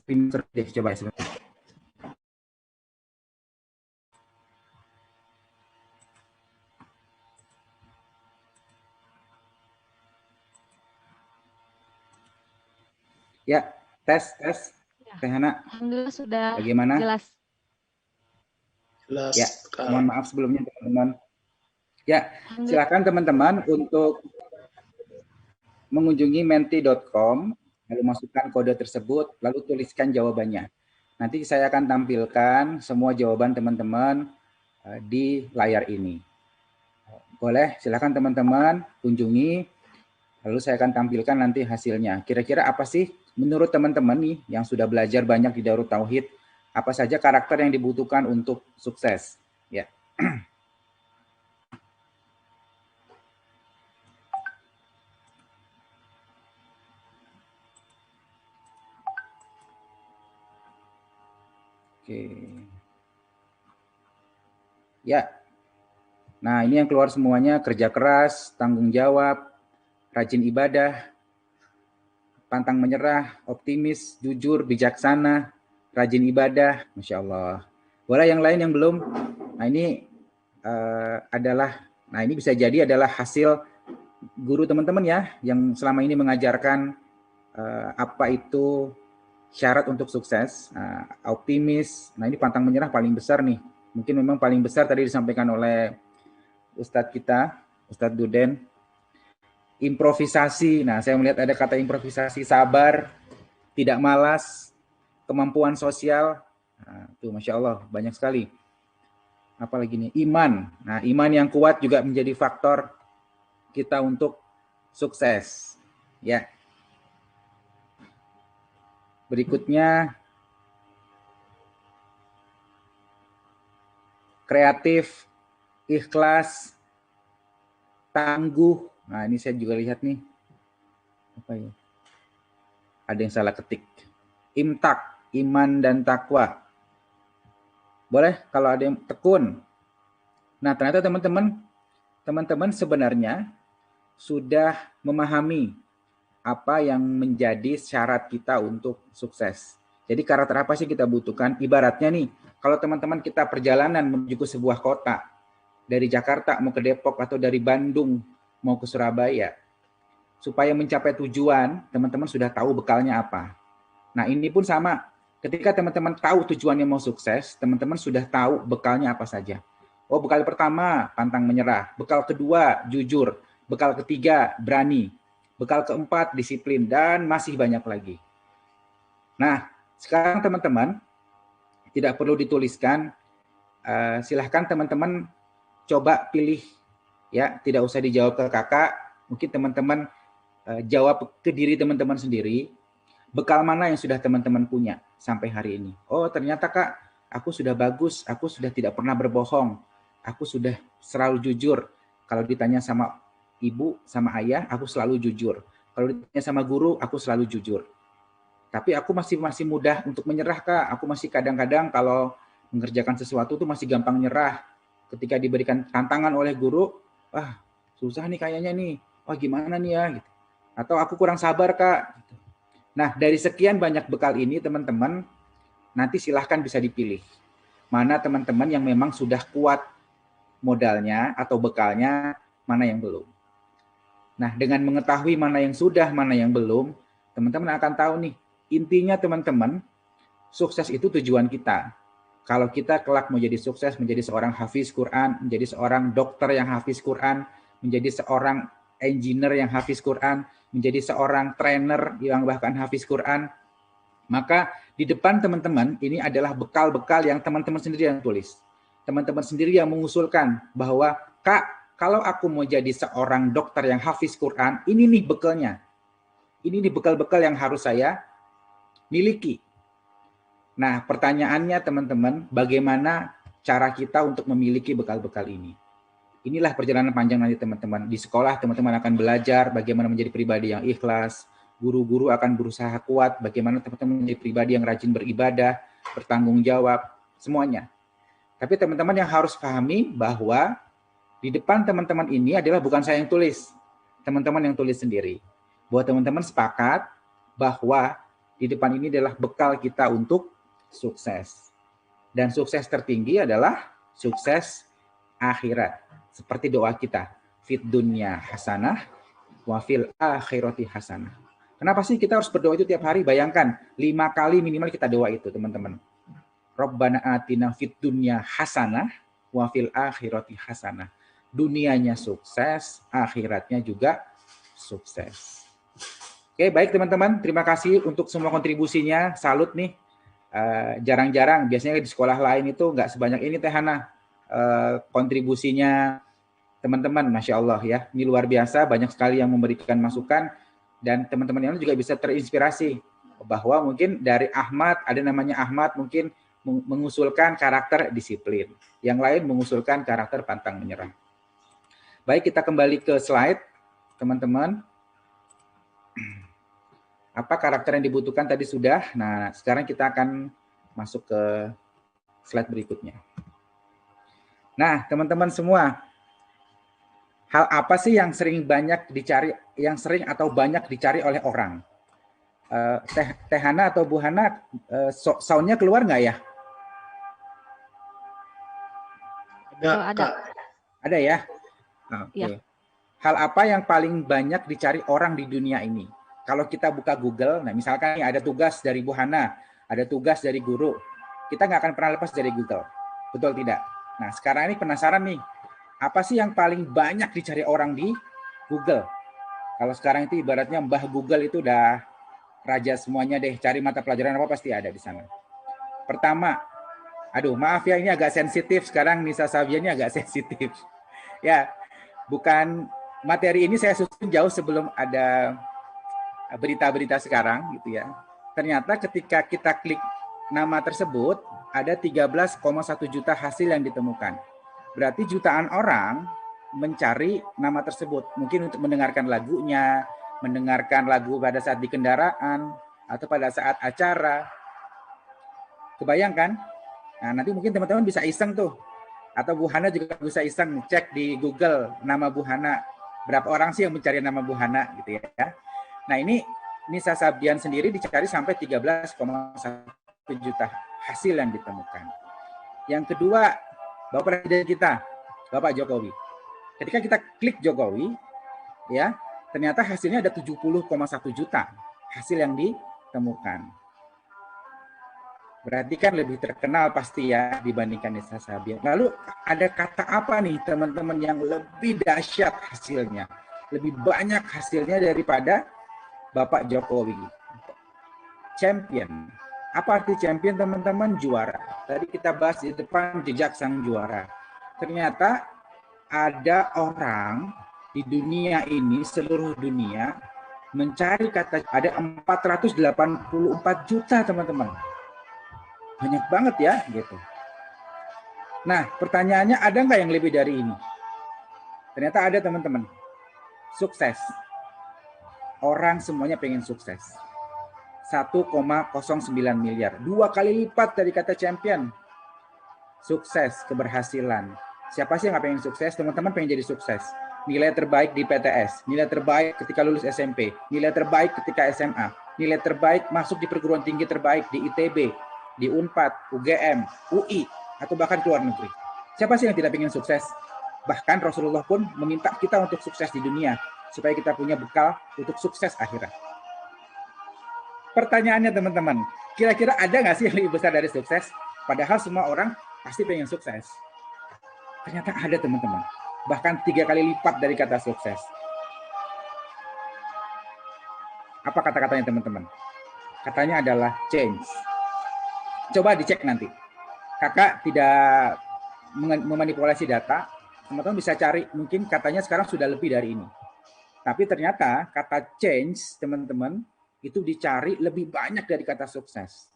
Pinter deh, coba ya sebentar. Ya, tes. Teh Hana, Alhamdulillah sudah bagaimana? jelas. Jelas, Ya, Kak. mohon maaf sebelumnya teman-teman. Ya, silakan teman-teman untuk mengunjungi menti.com, lalu masukkan kode tersebut, lalu tuliskan jawabannya. Nanti saya akan tampilkan semua jawaban teman-teman di layar ini. Boleh, silakan teman-teman kunjungi, lalu saya akan tampilkan nanti hasilnya. Kira-kira apa sih menurut teman-teman nih yang sudah belajar banyak di Darut Tauhid, apa saja karakter yang dibutuhkan untuk sukses? Ya. Oke. Ya. Nah, ini yang keluar semuanya: kerja keras, tanggung jawab, rajin ibadah, pantang menyerah, optimis, jujur, bijaksana, rajin ibadah. Masya Allah. Boleh yang lain yang belum? Nah, ini ini bisa jadi adalah hasil guru teman-teman ya, yang selama ini mengajarkan apa itu syarat untuk sukses. Optimis. Nah, ini pantang menyerah paling besar nih. Mungkin memang paling besar tadi disampaikan oleh Ustadz kita, Ustadz Duden. Improvisasi. Nah, saya melihat ada kata improvisasi, sabar, tidak malas, kemampuan sosial. Nah, tuh Masya Allah, banyak sekali. Apalagi nih, iman. Nah, iman yang kuat juga menjadi faktor kita untuk sukses. Ya. Berikutnya, kreatif, ikhlas, tangguh. Nah, ini saya juga lihat nih. Apa ya? Ada yang salah ketik. Imtak, iman dan takwa. Boleh kalau ada yang tekun. Nah, ternyata teman-teman sebenarnya sudah memahami apa yang menjadi syarat kita untuk sukses. Jadi karakter apa sih kita butuhkan? Ibaratnya nih, kalau teman-teman kita perjalanan menuju ke sebuah kota, dari Jakarta mau ke Depok atau dari Bandung mau ke Surabaya, supaya mencapai tujuan, teman-teman sudah tahu bekalnya apa. Nah, ini pun sama. Ketika teman-teman tahu tujuannya mau sukses, teman-teman sudah tahu bekalnya apa saja. Oh, bekal pertama, pantang menyerah. Bekal kedua, jujur. Bekal ketiga, berani. Bekal keempat, disiplin. Dan masih banyak lagi. Nah, sekarang teman-teman, tidak perlu dituliskan. Silahkan teman-teman coba pilih. Ya, tidak usah dijawab ke kakak. Mungkin teman-teman jawab ke diri teman-teman sendiri. Bekal mana yang sudah teman-teman punya sampai hari ini? Oh, ternyata Kak, aku sudah bagus, aku sudah tidak pernah berbohong, aku sudah selalu jujur. Kalau ditanya sama ibu, sama ayah, aku selalu jujur. Kalau ditanya sama guru, aku selalu jujur. Tapi aku masih mudah untuk menyerah, Kak. Aku masih kadang-kadang kalau mengerjakan sesuatu tuh masih gampang nyerah. ketika diberikan tantangan oleh guru, wah susah nih kayaknya nih, wah gimana nih ya, gitu. Atau aku kurang sabar Kak. Nah dari sekian banyak bekal ini teman-teman, nanti silahkan bisa dipilih. Mana teman-teman yang memang sudah kuat modalnya atau bekalnya, mana yang belum. Nah dengan mengetahui mana yang sudah, mana yang belum, teman-teman akan tahu nih, intinya teman-teman, sukses itu tujuan kita. Kalau kita kelak mau jadi sukses, menjadi seorang hafiz Quran, menjadi seorang dokter yang hafiz Quran, menjadi seorang engineer yang hafiz Quran, menjadi seorang trainer yang bahkan hafiz Quran, maka di depan teman-teman ini adalah bekal-bekal yang teman-teman sendiri yang tulis. Teman-teman sendiri yang mengusulkan bahwa, Kak, kalau aku mau jadi seorang dokter yang hafiz Quran, ini nih bekalnya. Ini nih bekal-bekal yang harus saya miliki. Nah, pertanyaannya teman-teman, bagaimana cara kita untuk memiliki bekal-bekal ini? Inilah perjalanan panjang nanti teman-teman. Di sekolah teman-teman akan belajar bagaimana menjadi pribadi yang ikhlas. Guru-guru akan berusaha kuat bagaimana teman-teman menjadi pribadi yang rajin beribadah, bertanggung jawab, semuanya. Tapi teman-teman yang harus pahami bahwa di depan teman-teman ini adalah bukan saya yang tulis. Teman-teman yang tulis sendiri. Bahwa teman-teman sepakat bahwa di depan ini adalah bekal kita untuk sukses. Dan sukses tertinggi adalah sukses akhirat. Seperti doa kita, fid dunya hasanah wa fil akhirati hasanah. Kenapa sih kita harus berdoa itu tiap hari? Bayangkan, 5 kali minimal kita doa itu, teman-teman. Rabbana atina fid dunya hasanah wa fil akhirati hasanah. Dunianya sukses, akhiratnya juga sukses. Oke, baik teman-teman. Terima kasih untuk semua kontribusinya. Salut nih. Jarang-jarang, biasanya di sekolah lain itu nggak sebanyak ini Teh Hana. Kontribusinya teman-teman, Masya Allah ya. Ini luar biasa, banyak sekali yang memberikan masukan. Dan teman-teman yang lain juga bisa terinspirasi. Bahwa mungkin dari Ahmad, ada namanya Ahmad, mungkin mengusulkan karakter disiplin. Yang lain mengusulkan karakter pantang menyerah. Baik, kita kembali ke slide, teman-teman. Apa karakter yang dibutuhkan tadi sudah. Nah, sekarang kita akan masuk ke slide berikutnya. Nah, teman-teman semua, hal apa sih yang sering atau banyak dicari oleh orang? Teh Hana atau Bu Hana, soundnya keluar nggak ya? Ada. Ada ya? Oke. Ya. Hal apa yang paling banyak dicari orang di dunia ini? Kalau kita buka Google, nah misalkan nih ada tugas dari Bu Hana, ada tugas dari guru, kita nggak akan pernah lepas dari Google. Betul tidak? Nah, sekarang ini penasaran nih, apa sih yang paling banyak dicari orang di Google? Kalau sekarang itu ibaratnya Mbah Google itu udah raja semuanya deh, cari mata pelajaran apa pasti ada di sana. Pertama, aduh maaf ya ini agak sensitif, sekarang Nisa Sabian ini agak sensitif. Ya, bukan materi ini saya susun jauh sebelum ada berita-berita sekarang gitu ya. Ternyata ketika kita klik nama tersebut, ada 13,1 juta hasil yang ditemukan. Berarti jutaan orang mencari nama tersebut. Mungkin untuk mendengarkan lagunya, mendengarkan lagu pada saat di kendaraan, atau pada saat acara. Kebayangkan? Nah, nanti mungkin teman-teman bisa iseng tuh. Atau Bu Hana juga bisa iseng cek di Google nama Bu Hana. Berapa orang sih yang mencari nama Bu Hana gitu ya. Nah ini Nisa Sabian sendiri dicari sampai 13,1 juta hasil yang ditemukan. Yang kedua, Bapak Presiden kita, Bapak Jokowi. Ketika kita klik Jokowi, ya ternyata hasilnya ada 70,1 juta hasil yang ditemukan. Berarti kan lebih terkenal pasti ya dibandingkan Nisa Sabian. Lalu ada kata apa nih teman-teman yang lebih dahsyat hasilnya? Lebih banyak hasilnya daripada Bapak Jokowi. Champion. Apa arti champion teman-teman? Juara. Tadi kita bahas di depan jejak sang juara. Ternyata ada orang di dunia ini, seluruh dunia, mencari kata, ada 484 juta teman-teman. Banyak banget ya gitu. Nah pertanyaannya ada nggak yang lebih dari ini? Ternyata ada teman-teman. Sukses. Orang semuanya pengen sukses. 1,09 miliar. 2 kali lipat dari kata champion. Sukses, keberhasilan. Siapa sih yang nggak pengen sukses? Teman-teman pengen jadi sukses. Nilai terbaik di PTS, nilai terbaik ketika lulus SMP, nilai terbaik ketika SMA, nilai terbaik masuk di perguruan tinggi terbaik di ITB, di UNPAD, UGM, UI, atau bahkan ke luar negeri. Siapa sih yang tidak ingin sukses? Bahkan Rasulullah pun meminta kita untuk sukses di dunia, supaya kita punya bekal untuk sukses akhirat. Pertanyaannya teman-teman, kira-kira ada nggak sih yang lebih besar dari sukses? Padahal semua orang pasti pengen sukses. Ternyata ada teman-teman, bahkan 3 kali lipat dari kata sukses. Apa kata-katanya teman-teman? Katanya adalah change. Coba dicek nanti. Kakak tidak memanipulasi data, teman-teman bisa cari, mungkin katanya sekarang sudah lebih dari ini. Tapi ternyata kata change, teman-teman, itu dicari lebih banyak dari kata sukses.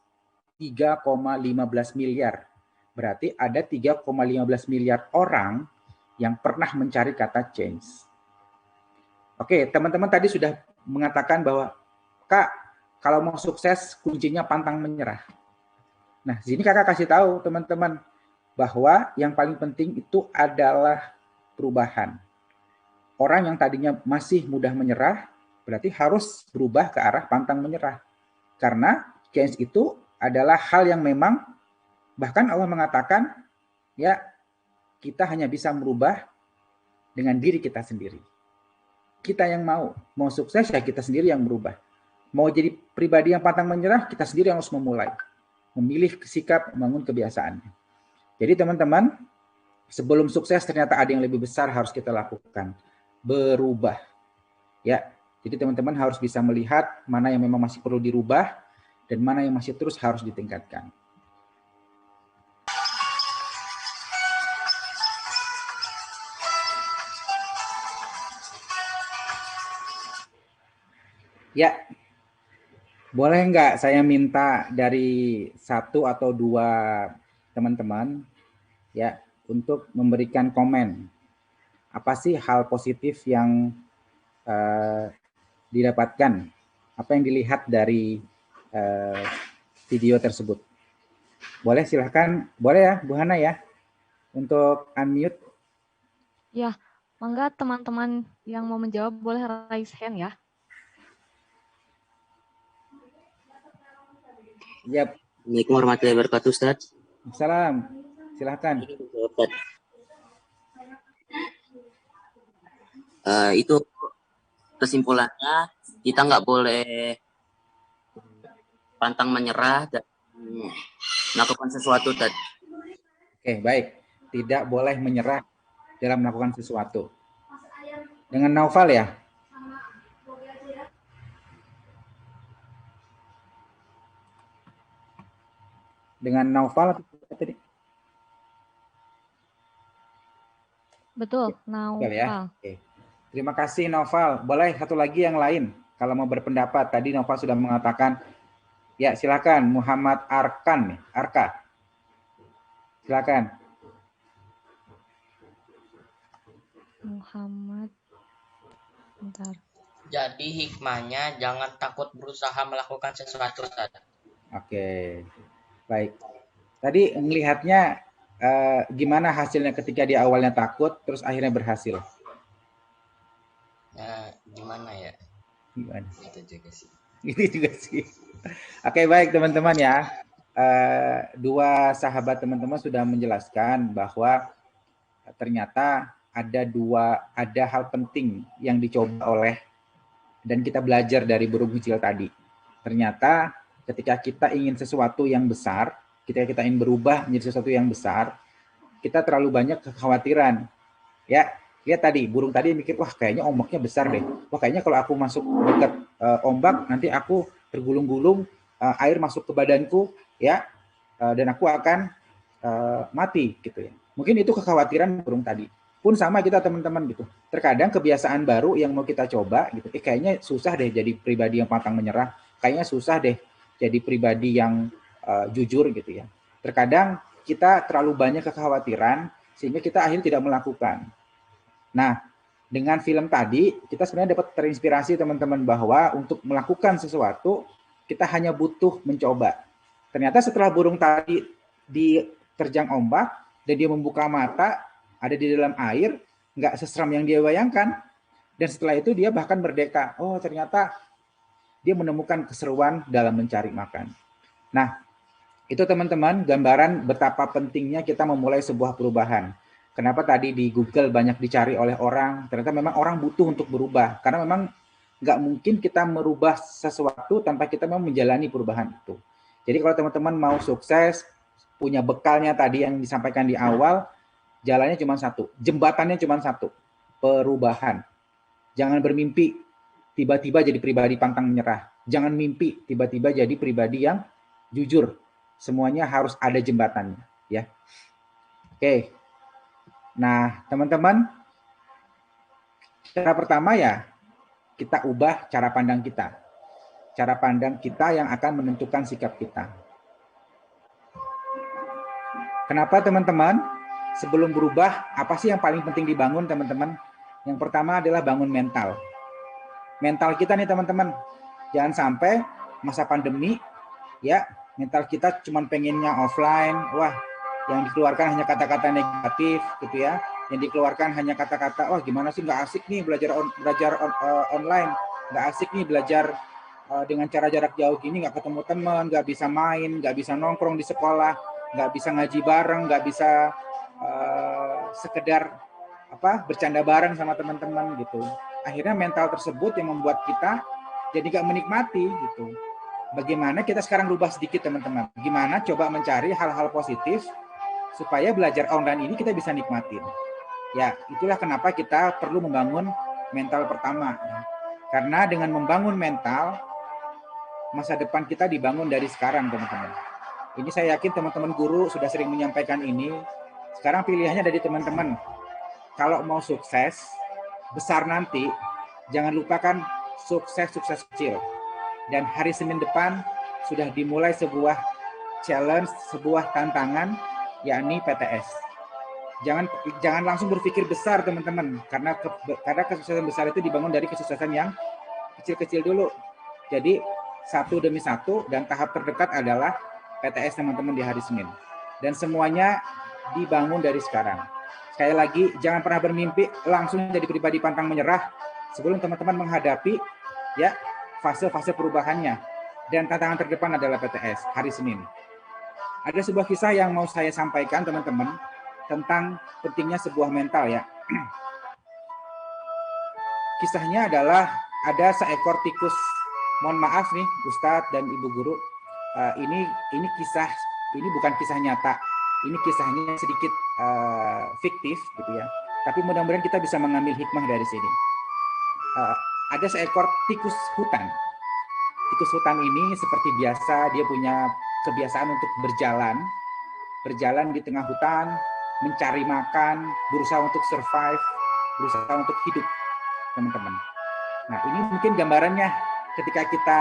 3,15 miliar. Berarti ada 3,15 miliar orang yang pernah mencari kata change. Oke, teman-teman tadi sudah mengatakan bahwa, Kak, kalau mau sukses, kuncinya pantang menyerah. Nah, di sini kakak kasih tahu teman-teman bahwa yang paling penting itu adalah perubahan. Orang yang tadinya masih mudah menyerah, berarti harus berubah ke arah pantang menyerah. Karena change itu adalah hal yang memang, bahkan Allah mengatakan, ya, kita hanya bisa merubah dengan diri kita sendiri. Kita yang mau sukses, ya kita sendiri yang berubah. Mau jadi pribadi yang pantang menyerah, kita sendiri yang harus memulai. Memilih sikap, membangun kebiasaannya. Jadi teman-teman, sebelum sukses ternyata ada yang lebih besar harus kita lakukan. Berubah. Ya, jadi teman-teman harus bisa melihat mana yang memang masih perlu dirubah dan mana yang masih terus harus ditingkatkan. Ya, boleh nggak saya minta dari 1 atau 2 teman-teman ya untuk memberikan komen. Apa sih hal positif yang didapatkan? Apa yang dilihat dari video tersebut? Boleh, silahkan. Boleh ya, Bu Hana ya, untuk unmute. Ya, mangga teman-teman yang mau menjawab boleh raise hand ya. Ya. Assalamualaikum warahmatullahi wabarakatuh, Ustaz. Salam. Silahkan. Itu kesimpulannya, kita nggak boleh pantang menyerah dan melakukan sesuatu. Oke, baik. Tidak boleh menyerah dalam melakukan sesuatu. Dengan Naufal ya? Dengan Naufal tadi? Betul, Naufal. Ya? Oke. Terima kasih Naufal. Boleh satu lagi yang lain kalau mau berpendapat. Tadi Naufal sudah mengatakan. Ya, silakan Muhammad Arkan nih, Arka. Silakan. Muhammad. Bentar. Jadi hikmahnya jangan takut berusaha melakukan sesuatu, Ustaz. Oke. Baik. Tadi melihatnya gimana hasilnya ketika di awalnya takut terus akhirnya berhasil? Gimana ya? Gimana? Itu juga sih. Itu juga sih. Oke, baik teman-teman ya. 2 sahabat teman-teman sudah menjelaskan bahwa ternyata ada hal penting yang dicoba oleh dan kita belajar dari burung kecil tadi. Ternyata ketika kita ingin sesuatu yang besar, ketika kita ingin berubah menjadi sesuatu yang besar, kita terlalu banyak kekhawatiran. Ya, lihat tadi, burung tadi mikir, wah kayaknya ombaknya besar deh. Wah kayaknya kalau aku masuk dekat ombak, nanti aku tergulung-gulung, air masuk ke badanku, ya, dan aku akan mati, gitu ya. Mungkin itu kekhawatiran burung tadi. Pun sama kita teman-teman gitu. Terkadang kebiasaan baru yang mau kita coba, gitu. Kayaknya susah deh jadi pribadi yang pantang menyerah. Kayaknya susah deh jadi pribadi yang jujur, gitu ya. Terkadang kita terlalu banyak kekhawatiran sehingga kita akhirnya tidak melakukan. Nah, dengan film tadi, kita sebenarnya dapat terinspirasi teman-teman bahwa untuk melakukan sesuatu, kita hanya butuh mencoba. Ternyata setelah burung tadi diterjang ombak, dan dia membuka mata, ada di dalam air, nggak seseram yang dia bayangkan. Dan setelah itu dia bahkan merdeka. Oh, ternyata dia menemukan keseruan dalam mencari makan. Nah, itu teman-teman gambaran betapa pentingnya kita memulai sebuah perubahan. Kenapa tadi di Google banyak dicari oleh orang, ternyata memang orang butuh untuk berubah. Karena memang nggak mungkin kita merubah sesuatu tanpa kita memang menjalani perubahan itu. Jadi kalau teman-teman mau sukses, punya bekalnya tadi yang disampaikan di awal, jalannya cuma satu, jembatannya cuma satu, perubahan. Jangan bermimpi tiba-tiba jadi pribadi pantang menyerah. Jangan mimpi tiba-tiba jadi pribadi yang jujur. Semuanya harus ada jembatannya, ya. Oke. Nah, teman-teman, cara pertama ya kita ubah cara pandang kita. Cara pandang kita yang akan menentukan sikap kita. Kenapa teman-teman? Sebelum berubah, apa sih yang paling penting dibangun teman-teman? Yang pertama adalah bangun mental. Mental kita nih teman-teman. Jangan sampai masa pandemi, ya mental kita cuma pengennya offline. Wah, yang dikeluarkan hanya kata-kata negatif gitu ya. Yang dikeluarkan hanya kata-kata, wah gimana sih nggak asik nih belajar online. Nggak asik nih belajar dengan cara jarak jauh gini, nggak ketemu teman, nggak bisa main, nggak bisa nongkrong di sekolah, nggak bisa ngaji bareng, nggak bisa sekedar bercanda bareng sama teman-teman gitu. Akhirnya mental tersebut yang membuat kita jadi nggak menikmati gitu. Bagaimana kita sekarang rubah sedikit teman-teman? Gimana coba mencari hal-hal positif supaya belajar online ini kita bisa nikmatin. Ya, itulah kenapa kita perlu membangun mental pertama. Karena dengan membangun mental, masa depan kita dibangun dari sekarang teman-teman. Ini saya yakin teman-teman guru sudah sering menyampaikan ini. Sekarang pilihannya dari teman-teman. Kalau mau sukses besar nanti, jangan lupakan sukses kecil. Dan hari Senin depan sudah dimulai sebuah challenge, sebuah tantangan, yakni PTS. Jangan langsung berpikir besar teman-teman, karena kesuksesan besar itu dibangun dari kesuksesan yang kecil-kecil dulu. Jadi satu demi satu, dan tahap terdekat adalah PTS teman-teman di hari Senin. Dan semuanya dibangun dari sekarang. Sekali lagi, jangan pernah bermimpi langsung jadi pribadi pantang menyerah sebelum teman-teman menghadapi ya fase-fase perubahannya. Dan tantangan terdepan adalah PTS hari Senin. Ada sebuah kisah yang mau saya sampaikan teman-teman tentang pentingnya sebuah mental ya. Kisahnya adalah ada seekor tikus. Mohon maaf nih Ustadz dan Ibu Guru, ini kisah, ini bukan kisah nyata. Ini kisahnya sedikit fiktif gitu ya. Tapi mudah-mudahan kita bisa mengambil hikmah dari sini. Ada seekor tikus hutan. Tikus hutan ini seperti biasa dia punya kebiasaan untuk berjalan di tengah hutan, mencari makan, berusaha untuk survive, berusaha untuk hidup, teman-teman. Nah, ini mungkin gambarannya ketika kita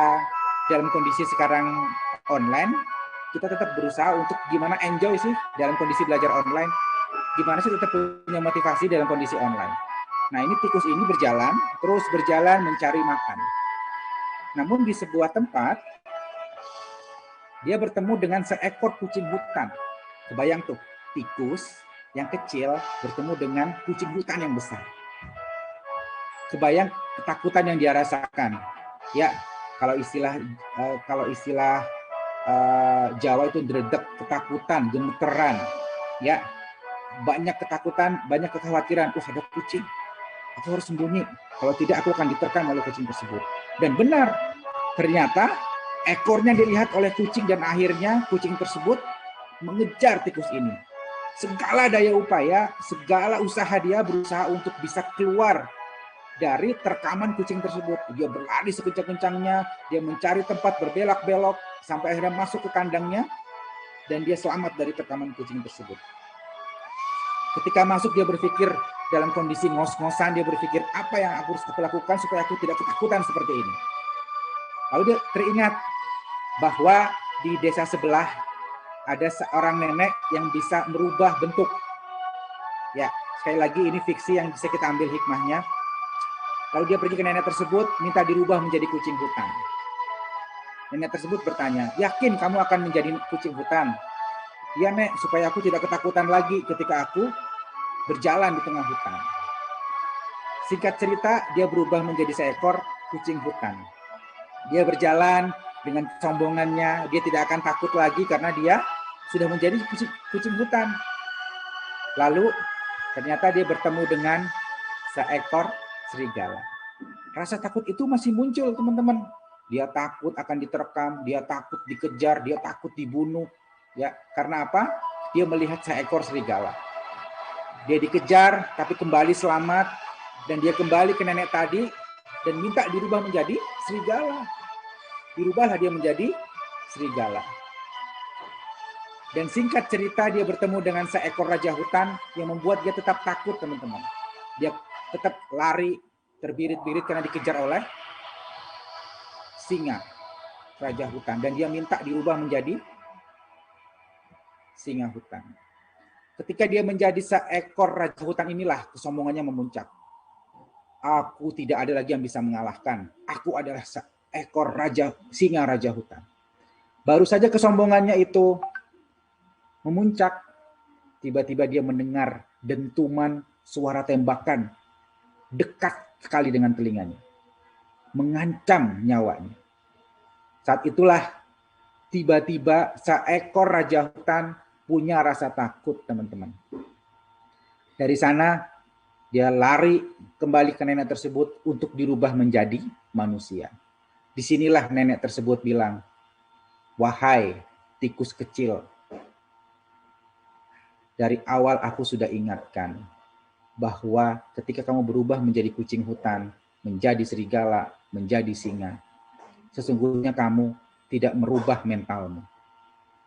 dalam kondisi sekarang online, kita tetap berusaha untuk gimana enjoy sih dalam kondisi belajar online, gimana sih tetap punya motivasi dalam kondisi online. Nah, ini tikus ini terus berjalan mencari makan. Namun di sebuah tempat, dia bertemu dengan seekor kucing hutan. Kebayang tuh, tikus yang kecil bertemu dengan kucing hutan yang besar. Kebayang ketakutan yang dia rasakan. Ya, kalau istilah Jawa itu dredeg, ketakutan, gemeteran, ya, banyak ketakutan, banyak kekhawatiran. Ada kucing, aku harus sembunyi. Kalau tidak, aku akan diterkam oleh kucing tersebut. Dan benar, ternyata ekornya dilihat oleh kucing dan akhirnya kucing tersebut mengejar tikus ini. Segala daya upaya, segala usaha dia berusaha untuk bisa keluar dari terkaman kucing tersebut. Dia berlari sekencang-kencangnya, dia mencari tempat berbelok-belok, sampai akhirnya masuk ke kandangnya, dan dia selamat dari terkaman kucing tersebut. Ketika masuk, dia berpikir dalam kondisi ngos-ngosan, dia berpikir, apa yang aku harus lakukan supaya aku tidak ketakutan seperti ini. Lalu dia teringat bahwa di desa sebelah ada seorang nenek yang bisa merubah bentuk. Ya, sekali lagi ini fiksi yang bisa kita ambil hikmahnya. Lalu dia pergi ke nenek tersebut, minta dirubah menjadi kucing hutan. Nenek tersebut bertanya, yakin kamu akan menjadi kucing hutan? Iya, Nek, supaya aku tidak ketakutan lagi ketika aku berjalan di tengah hutan. Singkat cerita, dia berubah menjadi seekor kucing hutan. Dia berjalan dengan kesombongannya, dia tidak akan takut lagi karena dia sudah menjadi kucing hutan. Lalu ternyata dia bertemu dengan seekor serigala. Rasa takut itu masih muncul, teman-teman. Dia takut akan diterkam, dia takut dikejar, dia takut dibunuh. Ya, karena apa? Dia melihat seekor serigala. Dia dikejar tapi kembali selamat, dan dia kembali ke nenek tadi dan minta dirubah menjadi serigala. Dirubahlah dia menjadi serigala. Dan singkat cerita, dia bertemu dengan seekor raja hutan yang membuat dia tetap takut, teman-teman. Dia tetap lari, terbirit-birit karena dikejar oleh singa, raja hutan. Dan dia minta dirubah menjadi singa hutan. Ketika dia menjadi seekor raja hutan, inilah kesombongannya memuncak. Aku tidak ada lagi yang bisa mengalahkan. Aku adalah seekor singa raja hutan. Baru saja kesombongannya itu memuncak, tiba-tiba dia mendengar dentuman suara tembakan dekat sekali dengan telinganya, mengancam nyawanya. Saat itulah tiba-tiba seekor raja hutan punya rasa takut, teman-teman. Dari sana dia lari kembali ke nenek tersebut untuk dirubah menjadi manusia. Disinilah nenek tersebut bilang, "Wahai tikus kecil, dari awal aku sudah ingatkan bahwa ketika kamu berubah menjadi kucing hutan, menjadi serigala, menjadi singa, sesungguhnya kamu tidak merubah mentalmu.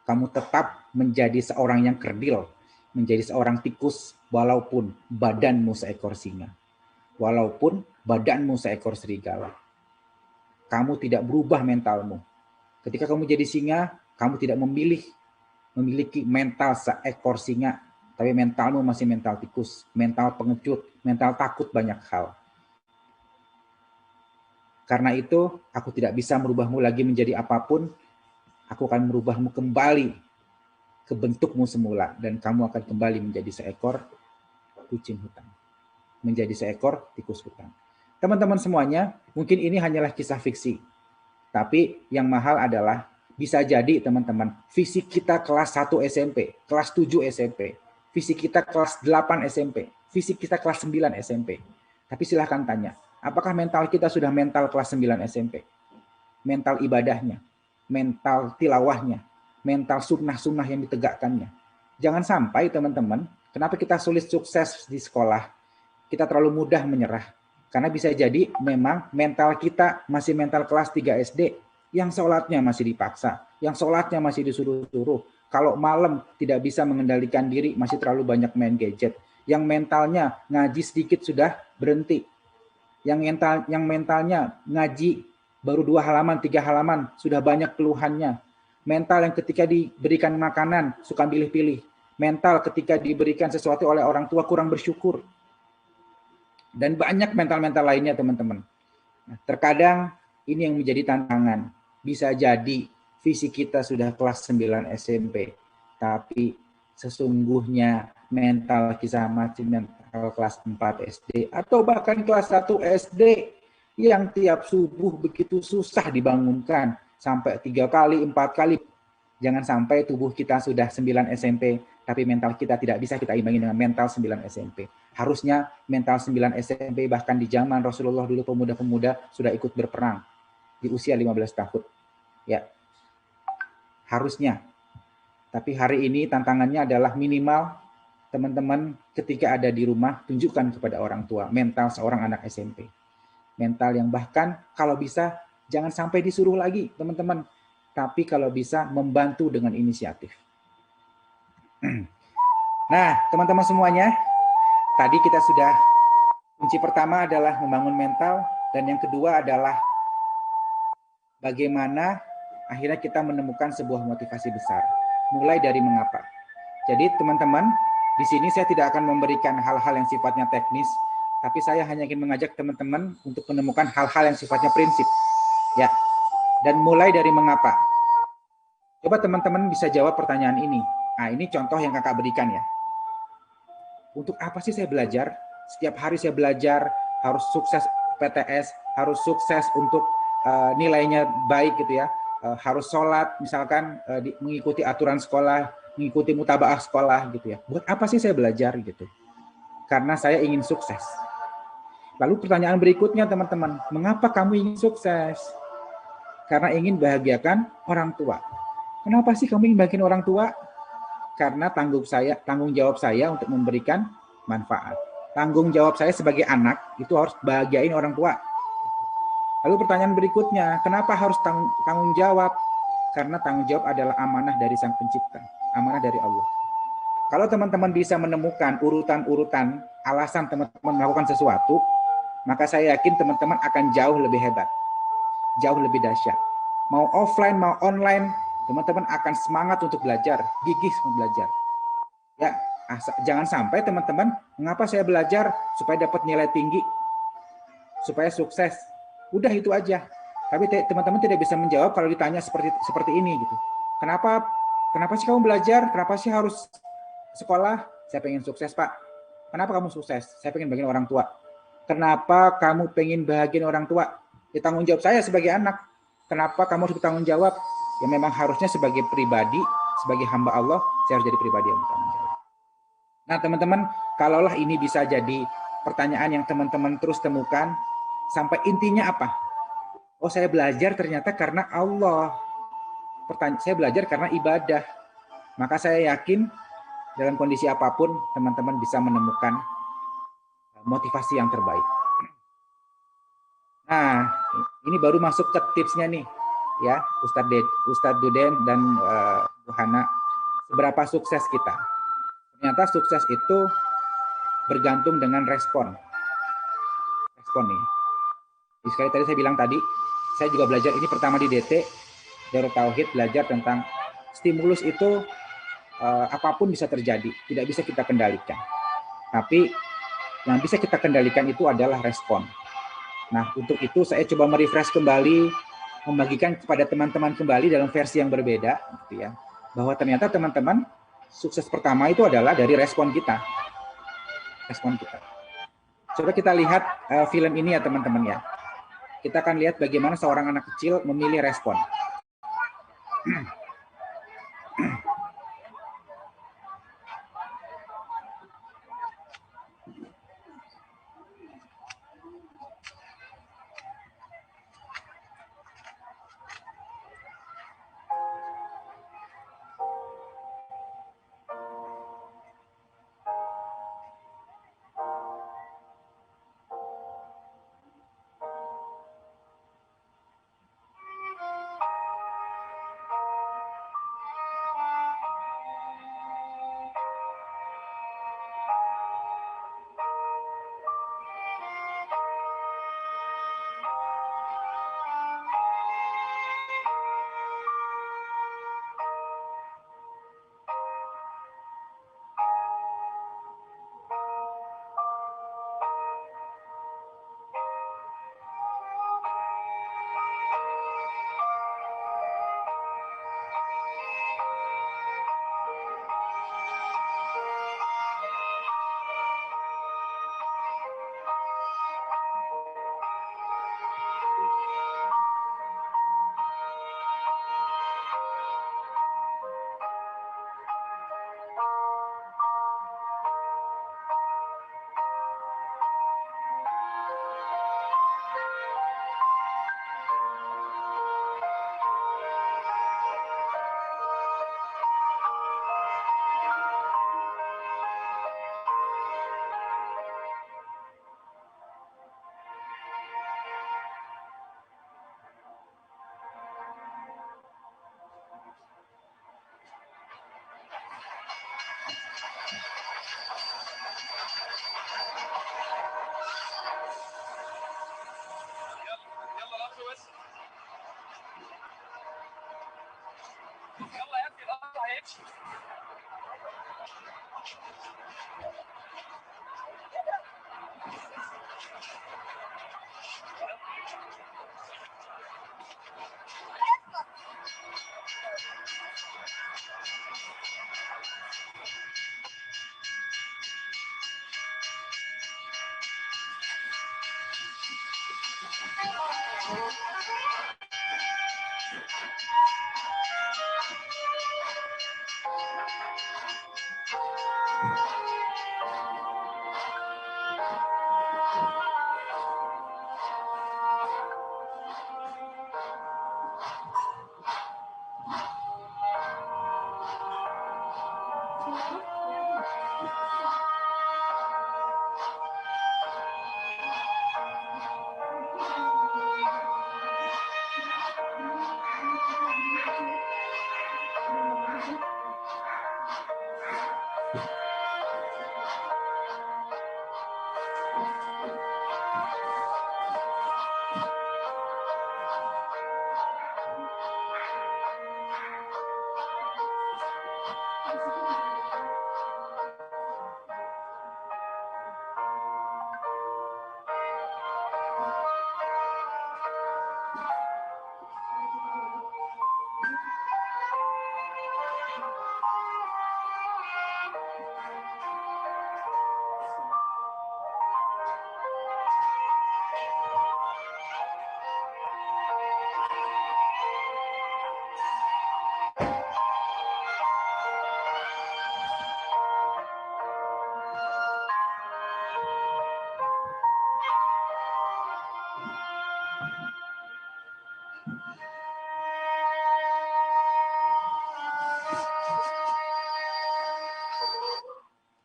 Kamu tetap menjadi seorang yang kerdil, menjadi seorang tikus, walaupun badanmu seekor singa, walaupun badanmu seekor serigala. Kamu tidak berubah mentalmu. Ketika kamu jadi singa, kamu tidak memiliki mental seekor singa, tapi mentalmu masih mental tikus, mental pengecut, mental takut banyak hal. Karena itu, aku tidak bisa merubahmu lagi menjadi apapun. Aku akan merubahmu kembali ke bentukmu semula, dan kamu akan kembali menjadi seekor kucing hutan, menjadi seekor tikus hutan." Teman-teman semuanya, mungkin ini hanyalah kisah fiksi, tapi yang mahal adalah bisa jadi, teman-teman, fisik kita kelas 1 SMP, kelas 7 SMP, fisik kita kelas 8 SMP, fisik kita kelas 9 SMP. Tapi silahkan tanya, apakah mental kita sudah mental kelas 9 SMP? Mental ibadahnya, mental tilawahnya, mental sunnah-sunnah yang ditegakkannya. Jangan sampai, teman-teman, kenapa kita sulit sukses di sekolah? Kita terlalu mudah menyerah. Karena bisa jadi memang mental kita masih mental kelas 3 SD, yang sholatnya masih dipaksa, yang sholatnya masih disuruh-suruh. Kalau malam tidak bisa mengendalikan diri, masih terlalu banyak main gadget. Yang mentalnya ngaji sedikit sudah berhenti. Yang mentalnya ngaji baru 2 halaman, 3 halaman, sudah banyak keluhannya. Mental yang ketika diberikan makanan suka pilih-pilih. Mental ketika diberikan sesuatu oleh orang tua kurang bersyukur. Dan banyak mental-mental lainnya, teman-teman. Nah, terkadang ini yang menjadi tantangan. Bisa jadi fisik kita sudah kelas 9 SMP, tapi sesungguhnya mental kita masih mental kelas 4 SD, atau bahkan kelas 1 SD, yang tiap subuh begitu susah dibangunkan, sampai 3 kali, 4 kali. Jangan sampai tubuh kita sudah 9 SMP, tapi mental kita tidak bisa kita imbangi dengan mental 9 SMP. Harusnya mental 9 SMP, bahkan di zaman Rasulullah dulu, pemuda-pemuda sudah ikut berperang di usia 15 tahun. Ya, harusnya. Tapi hari ini tantangannya adalah minimal, teman-teman, ketika ada di rumah, tunjukkan kepada orang tua mental seorang anak SMP. Mental yang bahkan kalau bisa jangan sampai disuruh lagi, teman-teman. Tapi kalau bisa membantu dengan inisiatif. Nah, teman-teman semuanya, tadi kita sudah, kunci pertama adalah membangun mental, dan yang kedua adalah bagaimana akhirnya kita menemukan sebuah motivasi besar. Mulai dari mengapa. Jadi teman-teman, di sini saya tidak akan memberikan hal-hal yang sifatnya teknis, tapi saya hanya ingin mengajak teman-teman untuk menemukan hal-hal yang sifatnya prinsip. Ya. Dan mulai dari mengapa. Coba teman-teman bisa jawab pertanyaan ini. Nah, ini contoh yang kakak berikan ya. Untuk apa sih saya belajar? Setiap hari saya belajar, harus sukses PTS, harus sukses untuk nilainya baik gitu ya. Harus sholat, misalkan mengikuti aturan sekolah, mengikuti mutabaah sekolah gitu ya. Buat apa sih saya belajar gitu? Karena saya ingin sukses. Lalu pertanyaan berikutnya teman-teman, mengapa kamu ingin sukses? Karena ingin bahagiakan orang tua. Kenapa sih kamu ingin bahagiakan orang tua? Karena tanggung jawab saya untuk memberikan manfaat. Tanggung jawab saya sebagai anak itu harus bahagiain orang tua. Lalu pertanyaan berikutnya, kenapa harus tanggung jawab? Karena tanggung jawab adalah amanah dari Sang Pencipta, amanah dari Allah. Kalau teman-teman bisa menemukan urutan-urutan alasan teman-teman melakukan sesuatu, maka saya yakin teman-teman akan jauh lebih hebat, jauh lebih dahsyat. Mau offline, mau online, teman-teman akan semangat untuk belajar, gigih untuk belajar. Ya, jangan sampai teman-teman, mengapa saya belajar supaya dapat nilai tinggi, supaya sukses. Udah itu aja. Tapi teman-teman tidak bisa menjawab kalau ditanya seperti ini gitu. Kenapa sih kamu belajar? Kenapa sih harus sekolah? Saya pengen sukses, Pak. Kenapa kamu sukses? Saya pengen bagian orang tua. Kenapa kamu pengen bahagian orang tua? Ya, tanggung jawab saya sebagai anak. Kenapa kamu harus bertanggung jawab? Ya memang harusnya sebagai pribadi, sebagai hamba Allah, saya harus jadi pribadi yang bertanggung jawab. Nah teman-teman, kalaulah ini bisa jadi pertanyaan yang teman-teman terus temukan, sampai intinya apa? Oh, saya belajar ternyata karena Allah. Saya belajar karena ibadah. Maka saya yakin dalam kondisi apapun, teman-teman bisa menemukan motivasi yang terbaik. Nah, ini baru masuk ke tipsnya nih, ya, Ustadz Duden dan Bu Hana. Seberapa sukses kita? Ternyata sukses itu bergantung dengan respon. Respon nih. Sekali tadi saya bilang tadi, saya juga belajar ini pertama di DT, Darut Tauhid, belajar tentang stimulus itu apapun bisa terjadi, tidak bisa kita kendalikan. Tapi yang bisa kita kendalikan itu adalah respon. Nah, untuk itu saya coba merefresh kembali, membagikan kepada teman-teman kembali dalam versi yang berbeda, gitu ya. Bahwa ternyata teman-teman, sukses pertama itu adalah dari respon kita. Respon kita. Coba kita lihat film ini ya teman-teman ya. Kita akan lihat bagaimana seorang anak kecil memilih respon.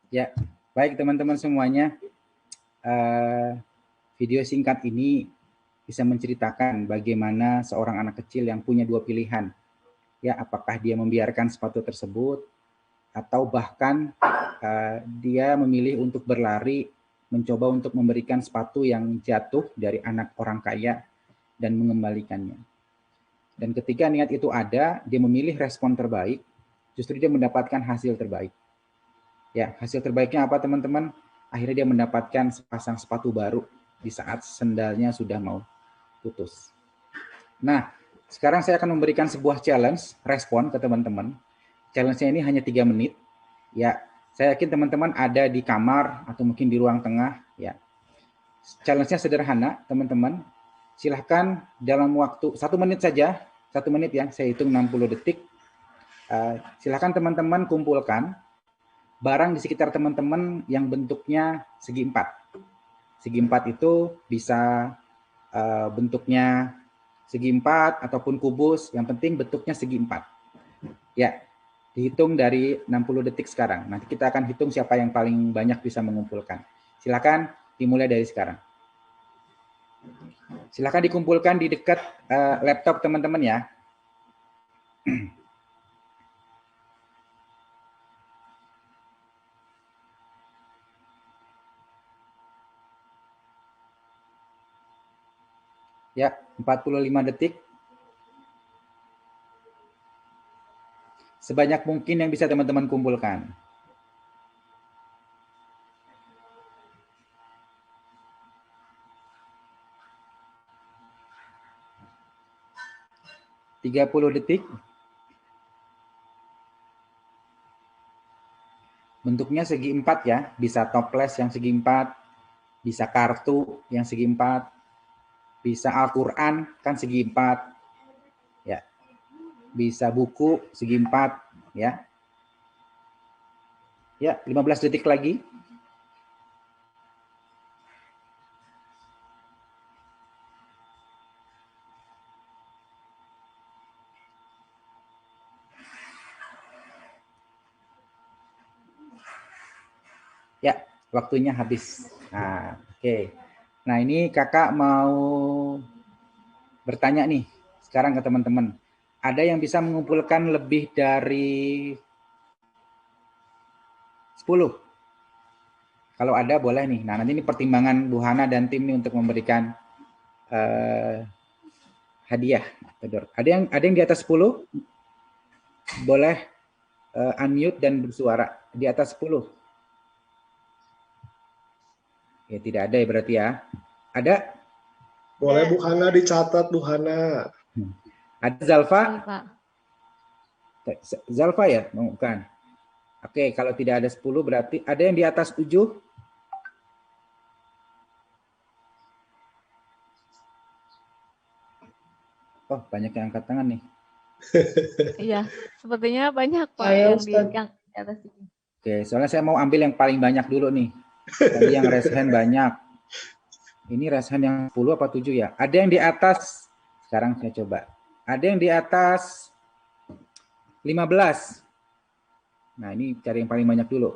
Ya, baik teman-teman semuanya. Video singkat ini bisa menceritakan bagaimana seorang anak kecil yang punya dua pilihan. Ya, apakah dia membiarkan sepatu tersebut atau bahkan dia memilih untuk berlari, mencoba untuk memberikan sepatu yang jatuh dari anak orang kaya dan mengembalikannya. Dan ketika niat itu ada, dia memilih respon terbaik, justru dia mendapatkan hasil terbaik. Ya, hasil terbaiknya apa teman-teman? Akhirnya dia mendapatkan sepasang sepatu baru di saat sendalnya sudah mau putus. Nah, sekarang saya akan memberikan sebuah challenge, respon ke teman-teman. Challenge-nya ini hanya 3 menit. Ya, saya yakin teman-teman ada di kamar atau mungkin di ruang tengah. Ya, challenge-nya sederhana, teman-teman. Silahkan dalam waktu 1 menit saja, 1 menit ya, saya hitung 60 detik. Silahkan teman-teman kumpulkan barang di sekitar teman-teman yang bentuknya segi 4. Segi 4 itu bisa bentuknya segi 4 ataupun kubus, yang penting bentuknya segi 4. Ya, dihitung dari 60 detik sekarang. Nanti kita akan hitung siapa yang paling banyak bisa mengumpulkan. Silakan dimulai dari sekarang. Silakan dikumpulkan di dekat laptop teman-teman ya. Ya, 45 detik. Sebanyak mungkin yang bisa teman-teman kumpulkan. (30 detik). Bentuknya segi 4 ya, bisa toples yang segi 4, bisa kartu yang segi 4, bisa Al-Quran kan segi 4, ya, bisa buku segi 4, ya. Ya, 15 detik lagi. Ya, waktunya habis. Nah, oke. Nah, ini kakak mau bertanya nih sekarang ke teman-teman. Ada yang bisa mengumpulkan lebih dari 10? Kalau ada boleh nih. Nah, nanti ini pertimbangan Bu Hana dan tim nih untuk memberikan hadiah. Ada yang di atas 10? Boleh unmute dan bersuara. Di atas 10? Ya, tidak ada ya berarti ya. Ada? Boleh Bu Hana dicatat, Bu Hana. Ada Zalfa? Pak. Zalfa ya? Bukan. Oke, kalau tidak ada 10 berarti ada yang di atas 7? Oh, banyak yang angkat tangan nih. Iya, sepertinya banyak Pak Ayo, yang Ustaz. yang di atas ini. Oke, soalnya saya mau ambil yang paling banyak dulu nih. Tadi yang raise hand banyak. Ini raise hand yang 10 apa 7 ya? Ada yang di atas, sekarang saya coba. Ada yang di atas 15. Nah, ini cari yang paling banyak dulu.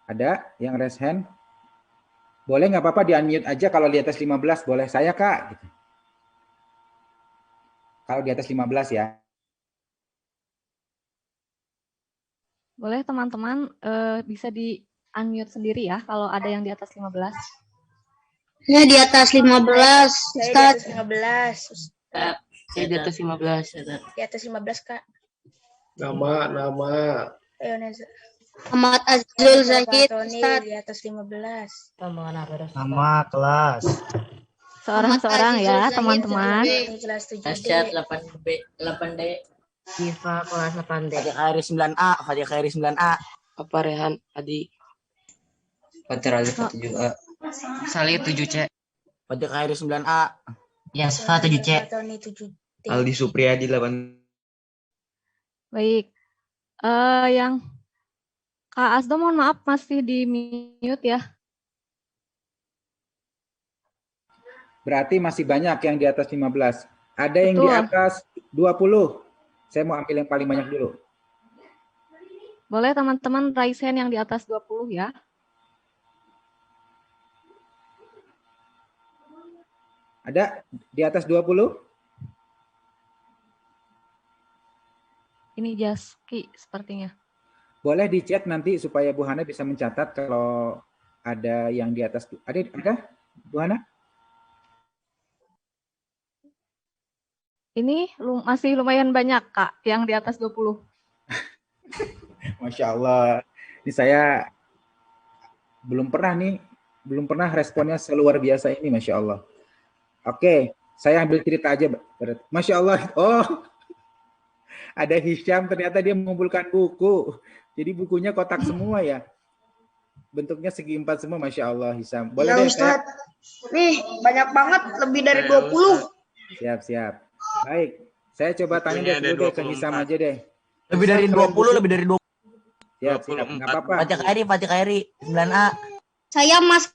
Ada yang raise hand? Boleh nggak apa-apa di-unmute aja kalau di atas 15, boleh saya Kak? Gitu. Kalau di atas 15 ya. Boleh teman-teman bisa di unmute sendiri ya kalau ada yang di atas 15. Saya di atas 15, Saya di Ustaz. atas 15. Saya di atas 15. Di atas 15, Kak. Nama. Ayo, Neza. Ahmad Azul Zahid, Tony Ustaz. di atas 15. Nama kelas. Seorang-seorang Ahmad ya, Azizul teman-teman. Zahid. Ini kelas 7D. Asyad 8B, 8D. Siva kelas 8D. Fadia Khairi 9A, Fadia Khairi 9A. Apa Rehan Adi? Fatir Ali 7A. Salih 7C. Fadia Khairi 9A. Yasfa 7C. Tony 7D. Aldi Supriyadi 8. Baik. Yang Kak Asdo mohon maaf masih di mute ya. Berarti masih banyak yang di atas 15. Ada yang di Betul. atas 20. Saya mau ambil yang paling banyak dulu. Boleh teman-teman raise hand yang di atas 20 ya. Ada di atas 20? Ini Jaski sepertinya. Boleh di chat nanti supaya Bu Hana bisa mencatat kalau ada yang di atas. Ada Bu Hana? Ini masih lumayan banyak Kak yang di atas 20. Masya Allah. Ini saya belum pernah responnya seluar biasa ini, Masya Allah. Oke, saya ambil cerita aja. Masya Allah. Oh, ada Hisham, ternyata dia mengumpulkan buku. Jadi bukunya kotak semua ya. Bentuknya segi empat semua, Masya Allah Hisham. Boleh Ya, deh, Ustaz. Nih, banyak banget, lebih dari 20. Siap. Baik, saya coba tanya dulu deh ke Hisham aja deh. Lebih dari 20, lebih dari 20. Siap, nggak apa-apa. Fadia Khairi 9A. Saya Mas.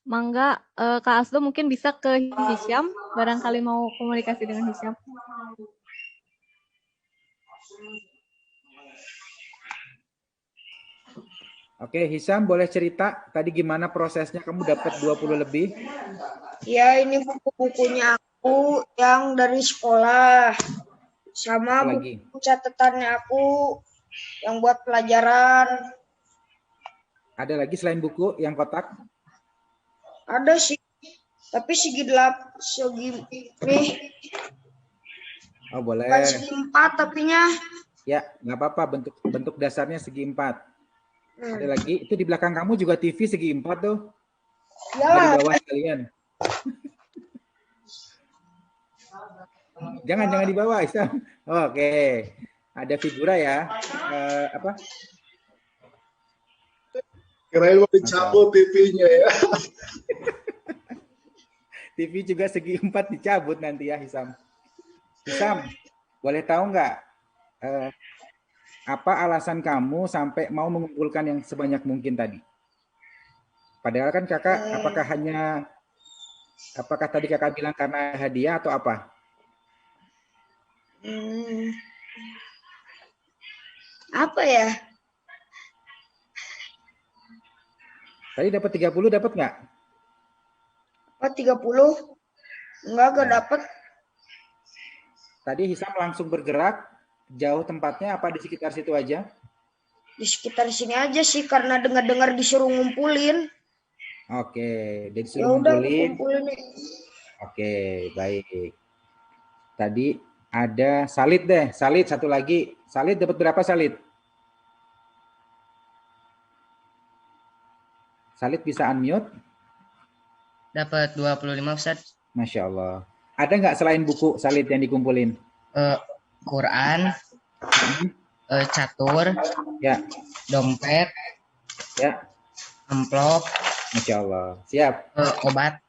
Mangga Kak Asdo mungkin bisa ke Hisham, barangkali mau komunikasi dengan Hisham. Oke, Hisham boleh cerita tadi gimana prosesnya kamu dapat 20 lebih? Ya, ini buku-bukunya aku yang dari sekolah. Sama Apa lagi? buku catatannya aku yang buat pelajaran. Ada lagi selain buku yang kotak? Ada sih. Tapi segi nih, Oh, boleh. bukan segi 4 tapinya. Ya, nggak apa-apa, bentuk dasarnya segi 4. Ada lagi, itu di belakang kamu juga TV segi 4 tuh. Ya, Di bawah sekalian. Jangan di bawah, Isam. Oke. Ada figura ya. Apa? Kirain mau dicabut TV-nya ya. TV juga segi 4 dicabut nanti ya, Hisam. Hisam, boleh tahu nggak apa alasan kamu sampai mau mengumpulkan yang sebanyak mungkin tadi? Padahal kan kakak, apakah tadi kakak bilang karena hadiah atau apa? apa ya? Tadi dapat 30, dapat nggak? Oh, 30? Enggak dapat. Tadi Hisam langsung bergerak, jauh tempatnya apa di sekitar situ aja? Di sekitar sini aja sih, karena dengar-dengar disuruh ngumpulin. Oke, jadi Ya disuruh udah, ngumpulin. ngumpulin. Oke, baik. Tadi ada Salid deh, Salid satu lagi. Salid dapat berapa Salid? Salid bisa unmute? Dapat 25 Ustaz. Masya Allah. Ada nggak selain buku Salid yang dikumpulin? Quran, catur, Ya, dompet, Ya, Amplop. Masya Allah. Siap. Obat.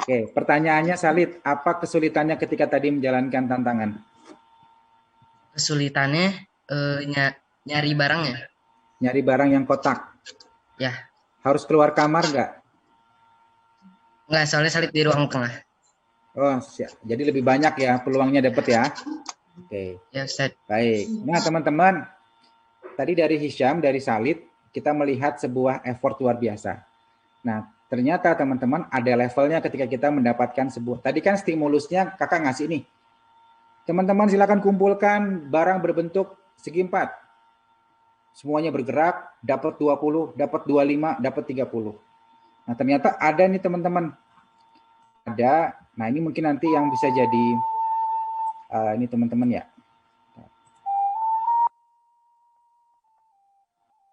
Oke, pertanyaannya Salid, apa kesulitannya ketika tadi menjalankan tantangan? Kesulitannya nyari barangnya. Nyari barang yang kotak. Ya. Harus keluar kamar nggak? Nggak, soalnya salib di ruang tengah. Oh, siap. Jadi lebih banyak ya peluangnya dapat ya. Oke. Ya, Ustaz. Baik. Nah, teman-teman, tadi dari Hisham, dari Salid, kita melihat sebuah effort luar biasa. Nah, ternyata teman-teman ada levelnya ketika kita mendapatkan sebuah. Tadi kan stimulusnya kakak ngasih nih. Teman-teman silakan kumpulkan barang berbentuk segi 4. Semuanya bergerak, dapat 20, dapat 25, dapat 30. Nah, ternyata ada nih teman-teman. Ada. Nah, ini mungkin nanti yang bisa jadi ini teman-teman ya.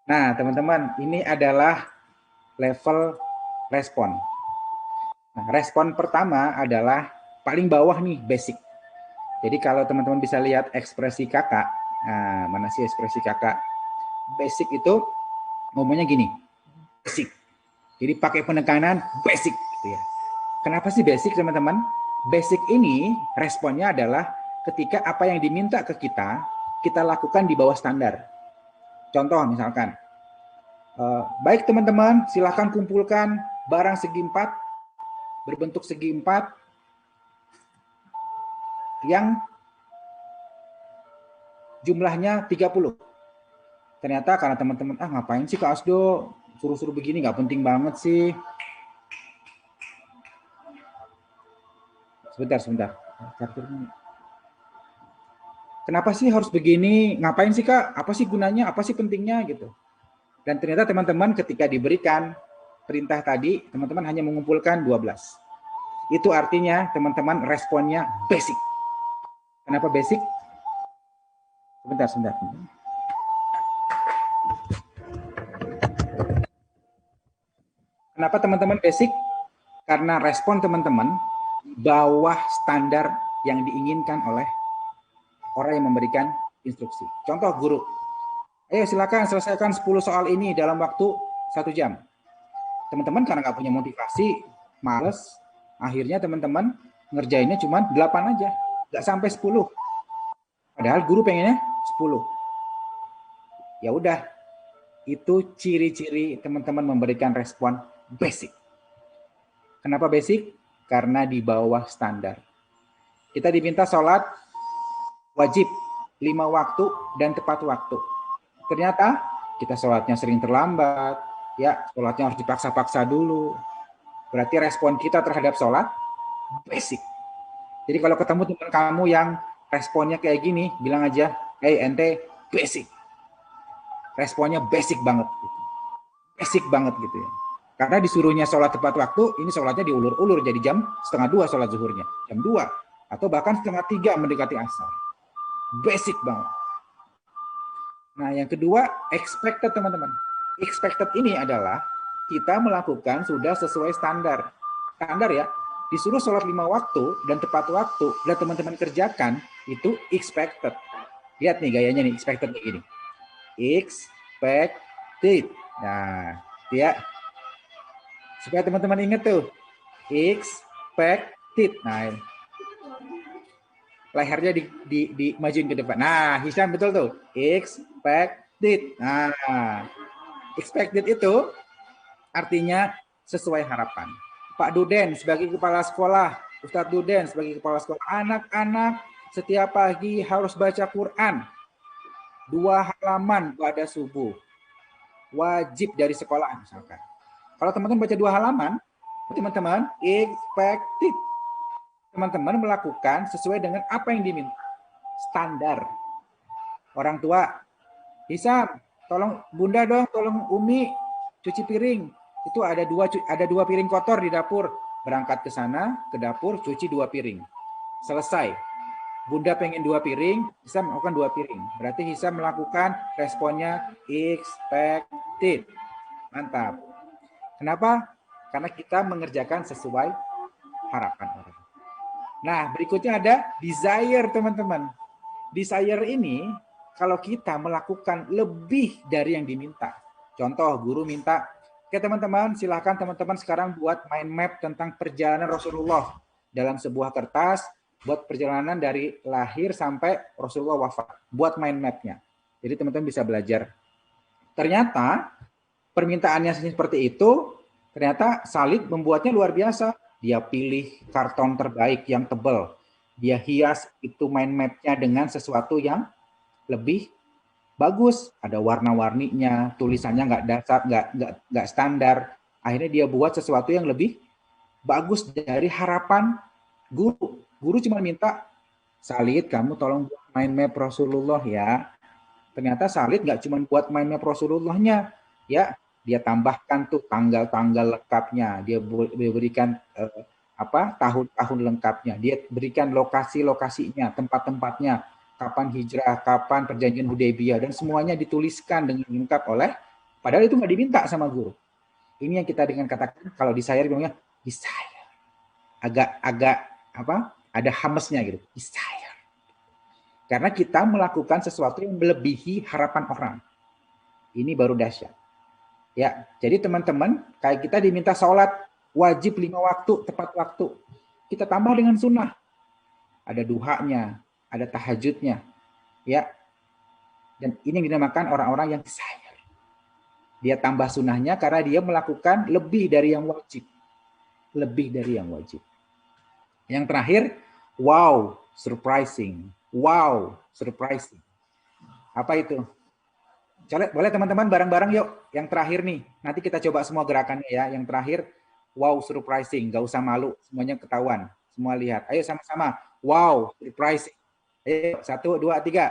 Nah, teman-teman, ini adalah level respon. Nah, respon pertama adalah paling bawah nih, basic. Jadi kalau teman-teman bisa lihat ekspresi kakak, nah, mana sih ekspresi kakak? Basic itu ngomongnya gini, basic. Jadi pakai penekanan basic gitu ya. Kenapa sih basic, teman-teman? Basic ini responnya adalah ketika apa yang diminta ke kita lakukan di bawah standar. Contoh misalkan, baik teman-teman, silahkan kumpulkan barang segi 4, berbentuk segi 4, yang jumlahnya 30. Ternyata karena teman-teman, ngapain sih Kak Asdo, suruh-suruh begini, nggak penting banget sih. Sebentar. Kenapa sih harus begini? Ngapain sih Kak? Apa sih gunanya? Apa sih pentingnya gitu? Dan ternyata teman-teman ketika diberikan perintah tadi, teman-teman hanya mengumpulkan 12. Itu artinya teman-teman responnya basic. Kenapa basic? Sebentar. Kenapa teman-teman basic? Karena respon teman-teman bawah standar yang diinginkan oleh orang yang memberikan instruksi. Contoh guru, ayo silakan selesaikan 10 soal ini dalam waktu 1 jam. Teman-teman karena nggak punya motivasi, males, akhirnya teman-teman ngerjainnya cuma 8 aja, nggak sampai 10. Padahal guru pengennya 10. Ya udah, itu ciri-ciri teman-teman memberikan respon basic. Kenapa basic? Karena di bawah standar. Kita diminta sholat wajib 5 waktu dan tepat waktu. Ternyata kita sholatnya sering terlambat, ya sholatnya harus dipaksa-paksa dulu. Berarti respon kita terhadap sholat basic. Jadi kalau ketemu teman kamu yang responnya kayak gini, bilang aja, hey ente basic. Responnya basic banget. Basic banget gitu ya. Karena disuruhnya sholat tepat waktu, ini sholatnya diulur-ulur jadi jam 1:30 sholat zuhurnya. Jam 2. Atau bahkan 2:30 mendekati asar. Basic banget. Nah yang kedua, expected teman-teman. Expected ini adalah kita melakukan sudah sesuai standar. Standar ya, disuruh sholat 5 waktu dan tepat waktu, dan teman-teman kerjakan, itu expected. Lihat nih gayanya nih, expected kayak gini. Expected. Nah, ya. Supaya teman-teman ingat tuh. Expected. Nah, lehernya dimajuin ke depan. Nah, Hisham betul tuh. Expected. Nah, expected itu artinya sesuai harapan. Pak Duden sebagai kepala sekolah, Ustadz Duden sebagai kepala sekolah, anak-anak setiap pagi harus baca Quran 2 halaman pada subuh. Wajib dari sekolah misalkan. Kalau teman-teman baca 2 halaman, teman-teman expected. Teman-teman melakukan sesuai dengan apa yang diminta. Standar. Orang tua, Hisham, tolong Bunda dong, tolong Umi cuci piring. Itu ada dua piring kotor di dapur. Berangkat ke sana, ke dapur, cuci 2 piring. Selesai. Bunda pengen 2 piring, Hisham melakukan 2 piring. Berarti Hisham melakukan responnya expected. Mantap. Kenapa? Karena kita mengerjakan sesuai harapan orang. Nah, berikutnya ada desire, teman-teman. Desire ini, kalau kita melakukan lebih dari yang diminta. Contoh, guru minta, oke teman-teman, silahkan teman-teman sekarang buat mind map tentang perjalanan Rasulullah dalam sebuah kertas, buat perjalanan dari lahir sampai Rasulullah wafat. Buat mind mapnya. Jadi teman-teman bisa belajar. Ternyata permintaannya seperti itu, ternyata Salid membuatnya luar biasa. Dia pilih karton terbaik yang tebal. Dia hias itu mind map-nya dengan sesuatu yang lebih bagus. Ada warna-warninya, tulisannya nggak dasar, nggak standar. Akhirnya dia buat sesuatu yang lebih bagus dari harapan guru. Guru cuma minta, Salid, kamu tolong buat mind map Rasulullah ya. Ternyata Salid nggak cuma buat mind map Rasulullahnya, ya. Dia tambahkan tuh tanggal-tanggal lengkapnya, dia berikan tahun-tahun lengkapnya, dia berikan lokasi-lokasinya, tempat-tempatnya, kapan hijrah, kapan perjanjian Hudaybiyah, dan semuanya dituliskan dengan lengkap oleh, padahal itu nggak diminta sama guru. Ini yang kita dengan katakan kalau desire bilangnya desire, agak ada hamesnya gitu, desire, karena kita melakukan sesuatu yang melebihi harapan orang. Ini baru dahsyat. Ya, jadi teman-teman, kayak kita diminta sholat wajib 5 waktu, tepat waktu. Kita tambah dengan sunnah. Ada duhanya, ada tahajudnya. Ya. Dan ini yang dinamakan orang-orang yang desire. Dia tambah sunnahnya karena dia melakukan lebih dari yang wajib. Lebih dari yang wajib. Yang terakhir, wow, surprising. Wow, surprising. Apa itu? Boleh teman-teman bareng-bareng yuk. Yang terakhir nih. Nanti kita coba semua gerakannya ya. Yang terakhir, wow surprising. Gak usah malu. Semuanya ketahuan. Semua lihat. Ayo sama-sama. Wow surprising. Ayo 1, 2, 3.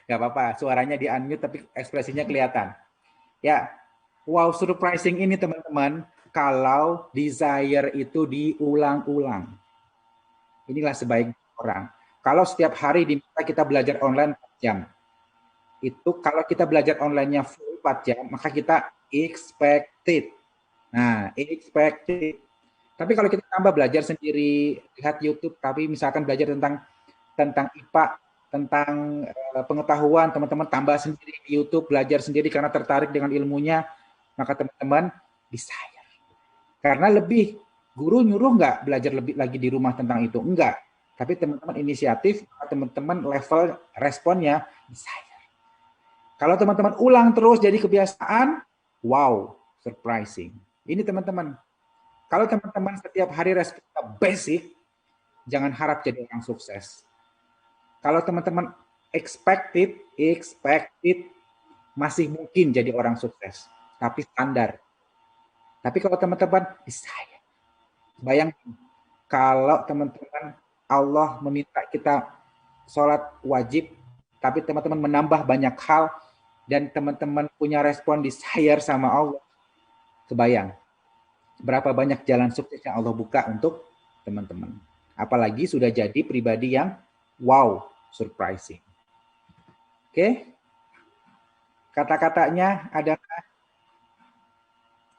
Gak apa-apa. Suaranya di unmute tapi ekspresinya kelihatan. Ya. Wow surprising ini teman-teman. Kalau desire itu diulang-ulang. Inilah sebaik orang. Kalau setiap hari diminta kita belajar online 4 jam. Itu kalau kita belajar online-nya full 4 jam, maka kita expected. Nah, expected. Tapi kalau kita tambah belajar sendiri, lihat YouTube, tapi misalkan belajar tentang IPA, tentang pengetahuan, teman-teman tambah sendiri di YouTube, belajar sendiri karena tertarik dengan ilmunya, maka teman-teman desire. Karena lebih, guru nyuruh nggak belajar lebih lagi di rumah tentang itu? Enggak. Tapi teman-teman inisiatif, teman-teman level responnya desire. Kalau teman-teman ulang terus jadi kebiasaan, wow, surprising. Ini teman-teman. Kalau teman-teman setiap hari responnya basic, jangan harap jadi orang sukses. Kalau teman-teman expected, masih mungkin jadi orang sukses. Tapi standar. Tapi kalau teman-teman desire, bayangkan kalau teman-teman Allah meminta kita sholat wajib, tapi teman-teman menambah banyak hal, dan teman-teman punya respon desire sama Allah, kebayang berapa banyak jalan sukses yang Allah buka untuk teman-teman. Apalagi sudah jadi pribadi yang wow, surprising. Oke? Kata-katanya adalah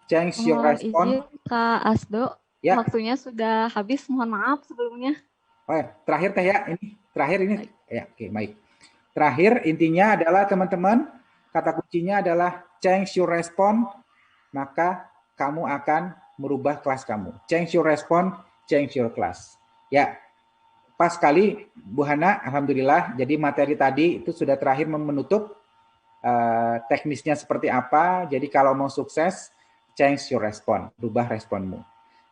change your response. Izin Kak Asdo, ya. Waktunya sudah habis, mohon maaf sebelumnya. Oh ya, terakhir teh ya, ini terakhir ini. Baik. Ya, oke, baik. Terakhir intinya adalah teman-teman, kata kuncinya adalah change your response, maka kamu akan merubah kelas kamu. Change your response, change your class. Ya, pas sekali Bu Hana, alhamdulillah. Jadi materi tadi itu sudah terakhir menutup teknisnya seperti apa. Jadi kalau mau sukses, change your response, rubah responmu.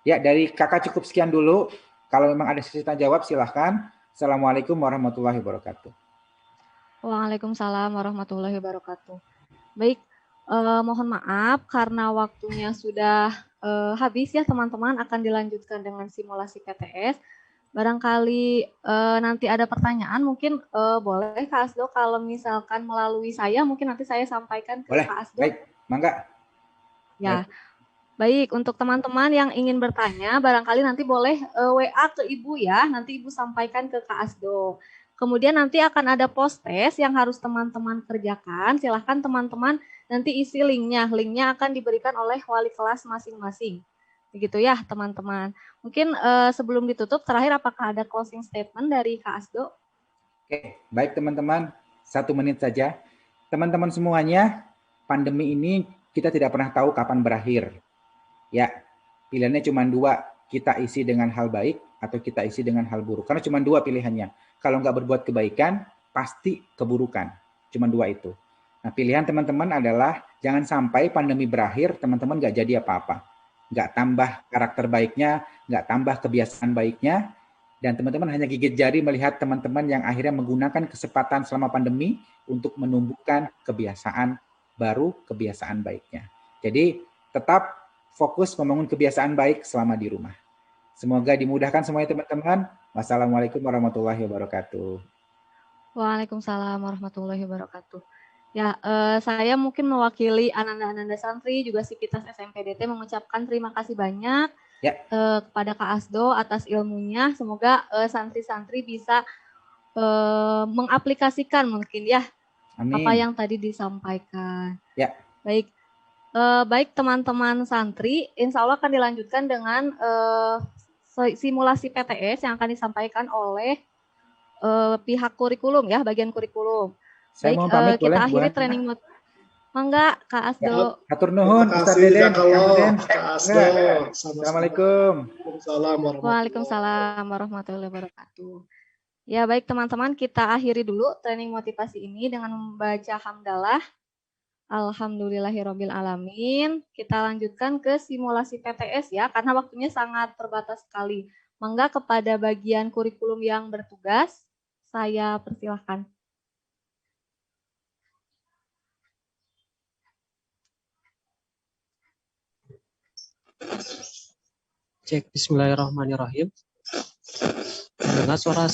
Ya, dari kakak cukup sekian dulu. Kalau memang ada sesi tanya jawab, silahkan. Assalamualaikum warahmatullahi wabarakatuh. Waalaikumsalam warahmatullahi wabarakatuh. Baik, mohon maaf karena waktunya sudah habis ya teman-teman, akan dilanjutkan dengan simulasi PTS. Barangkali nanti ada pertanyaan, mungkin boleh Kak Asdo kalau misalkan melalui saya, mungkin nanti saya sampaikan ke boleh. Kak Asdo. Baik, mangga. Ya, baik, untuk teman-teman yang ingin bertanya, barangkali nanti boleh WA ke Ibu ya, nanti Ibu sampaikan ke Kak Asdo. Kemudian nanti akan ada post test yang harus teman-teman kerjakan. Silahkan teman-teman nanti isi linknya. Linknya akan diberikan oleh wali kelas masing-masing. Begitu ya teman-teman. Mungkin sebelum ditutup, terakhir apakah ada closing statement dari Kak Asdo? Oke, baik teman-teman. 1 menit saja. teman-teman semuanya, pandemi ini kita tidak pernah tahu kapan berakhir. Ya, pilihannya cuma dua, kita isi dengan hal baik atau kita isi dengan hal buruk. Karena cuma dua pilihannya. Kalau nggak berbuat kebaikan, pasti keburukan. Cuma dua itu. Nah, pilihan teman-teman adalah jangan sampai pandemi berakhir, teman-teman nggak jadi apa-apa. Nggak tambah karakter baiknya, nggak tambah kebiasaan baiknya, dan teman-teman hanya gigit jari melihat teman-teman yang akhirnya menggunakan kesempatan selama pandemi untuk menumbuhkan kebiasaan baru, kebiasaan baiknya. Jadi tetap fokus membangun kebiasaan baik selama di rumah. Semoga dimudahkan semuanya teman-teman. Wassalamualaikum warahmatullahi wabarakatuh. Waalaikumsalam warahmatullahi wabarakatuh. Ya, saya mungkin mewakili Ananda Santri, juga Sivitas SMPDT mengucapkan terima kasih banyak kepada Kak Asdo atas ilmunya. Semoga santri-santri bisa mengaplikasikan mungkin ya apa yang tadi disampaikan. Ya. Baik teman-teman santri, insya Allah akan dilanjutkan dengan simulasi PTS yang akan disampaikan oleh pihak kurikulum ya, bagian kurikulum. Saya mau pamit, kita boleh, akhiri Bu training Mangga, Kak Asdo. Hatur nuhun, Ustaz Deden. Kak Asdo. Assalamualaikum. Waalaikumsalam warahmatullahi wabarakatuh. Ya baik teman-teman, kita akhiri dulu training motivasi ini dengan membaca hamdalah. Alhamdulillahirabbil alamin. Kita lanjutkan ke simulasi PTS ya, karena waktunya sangat terbatas sekali. Mangga kepada bagian kurikulum yang bertugas, saya persilahkan. Cek, bismillahirrahmanirrahim. Mendengar suara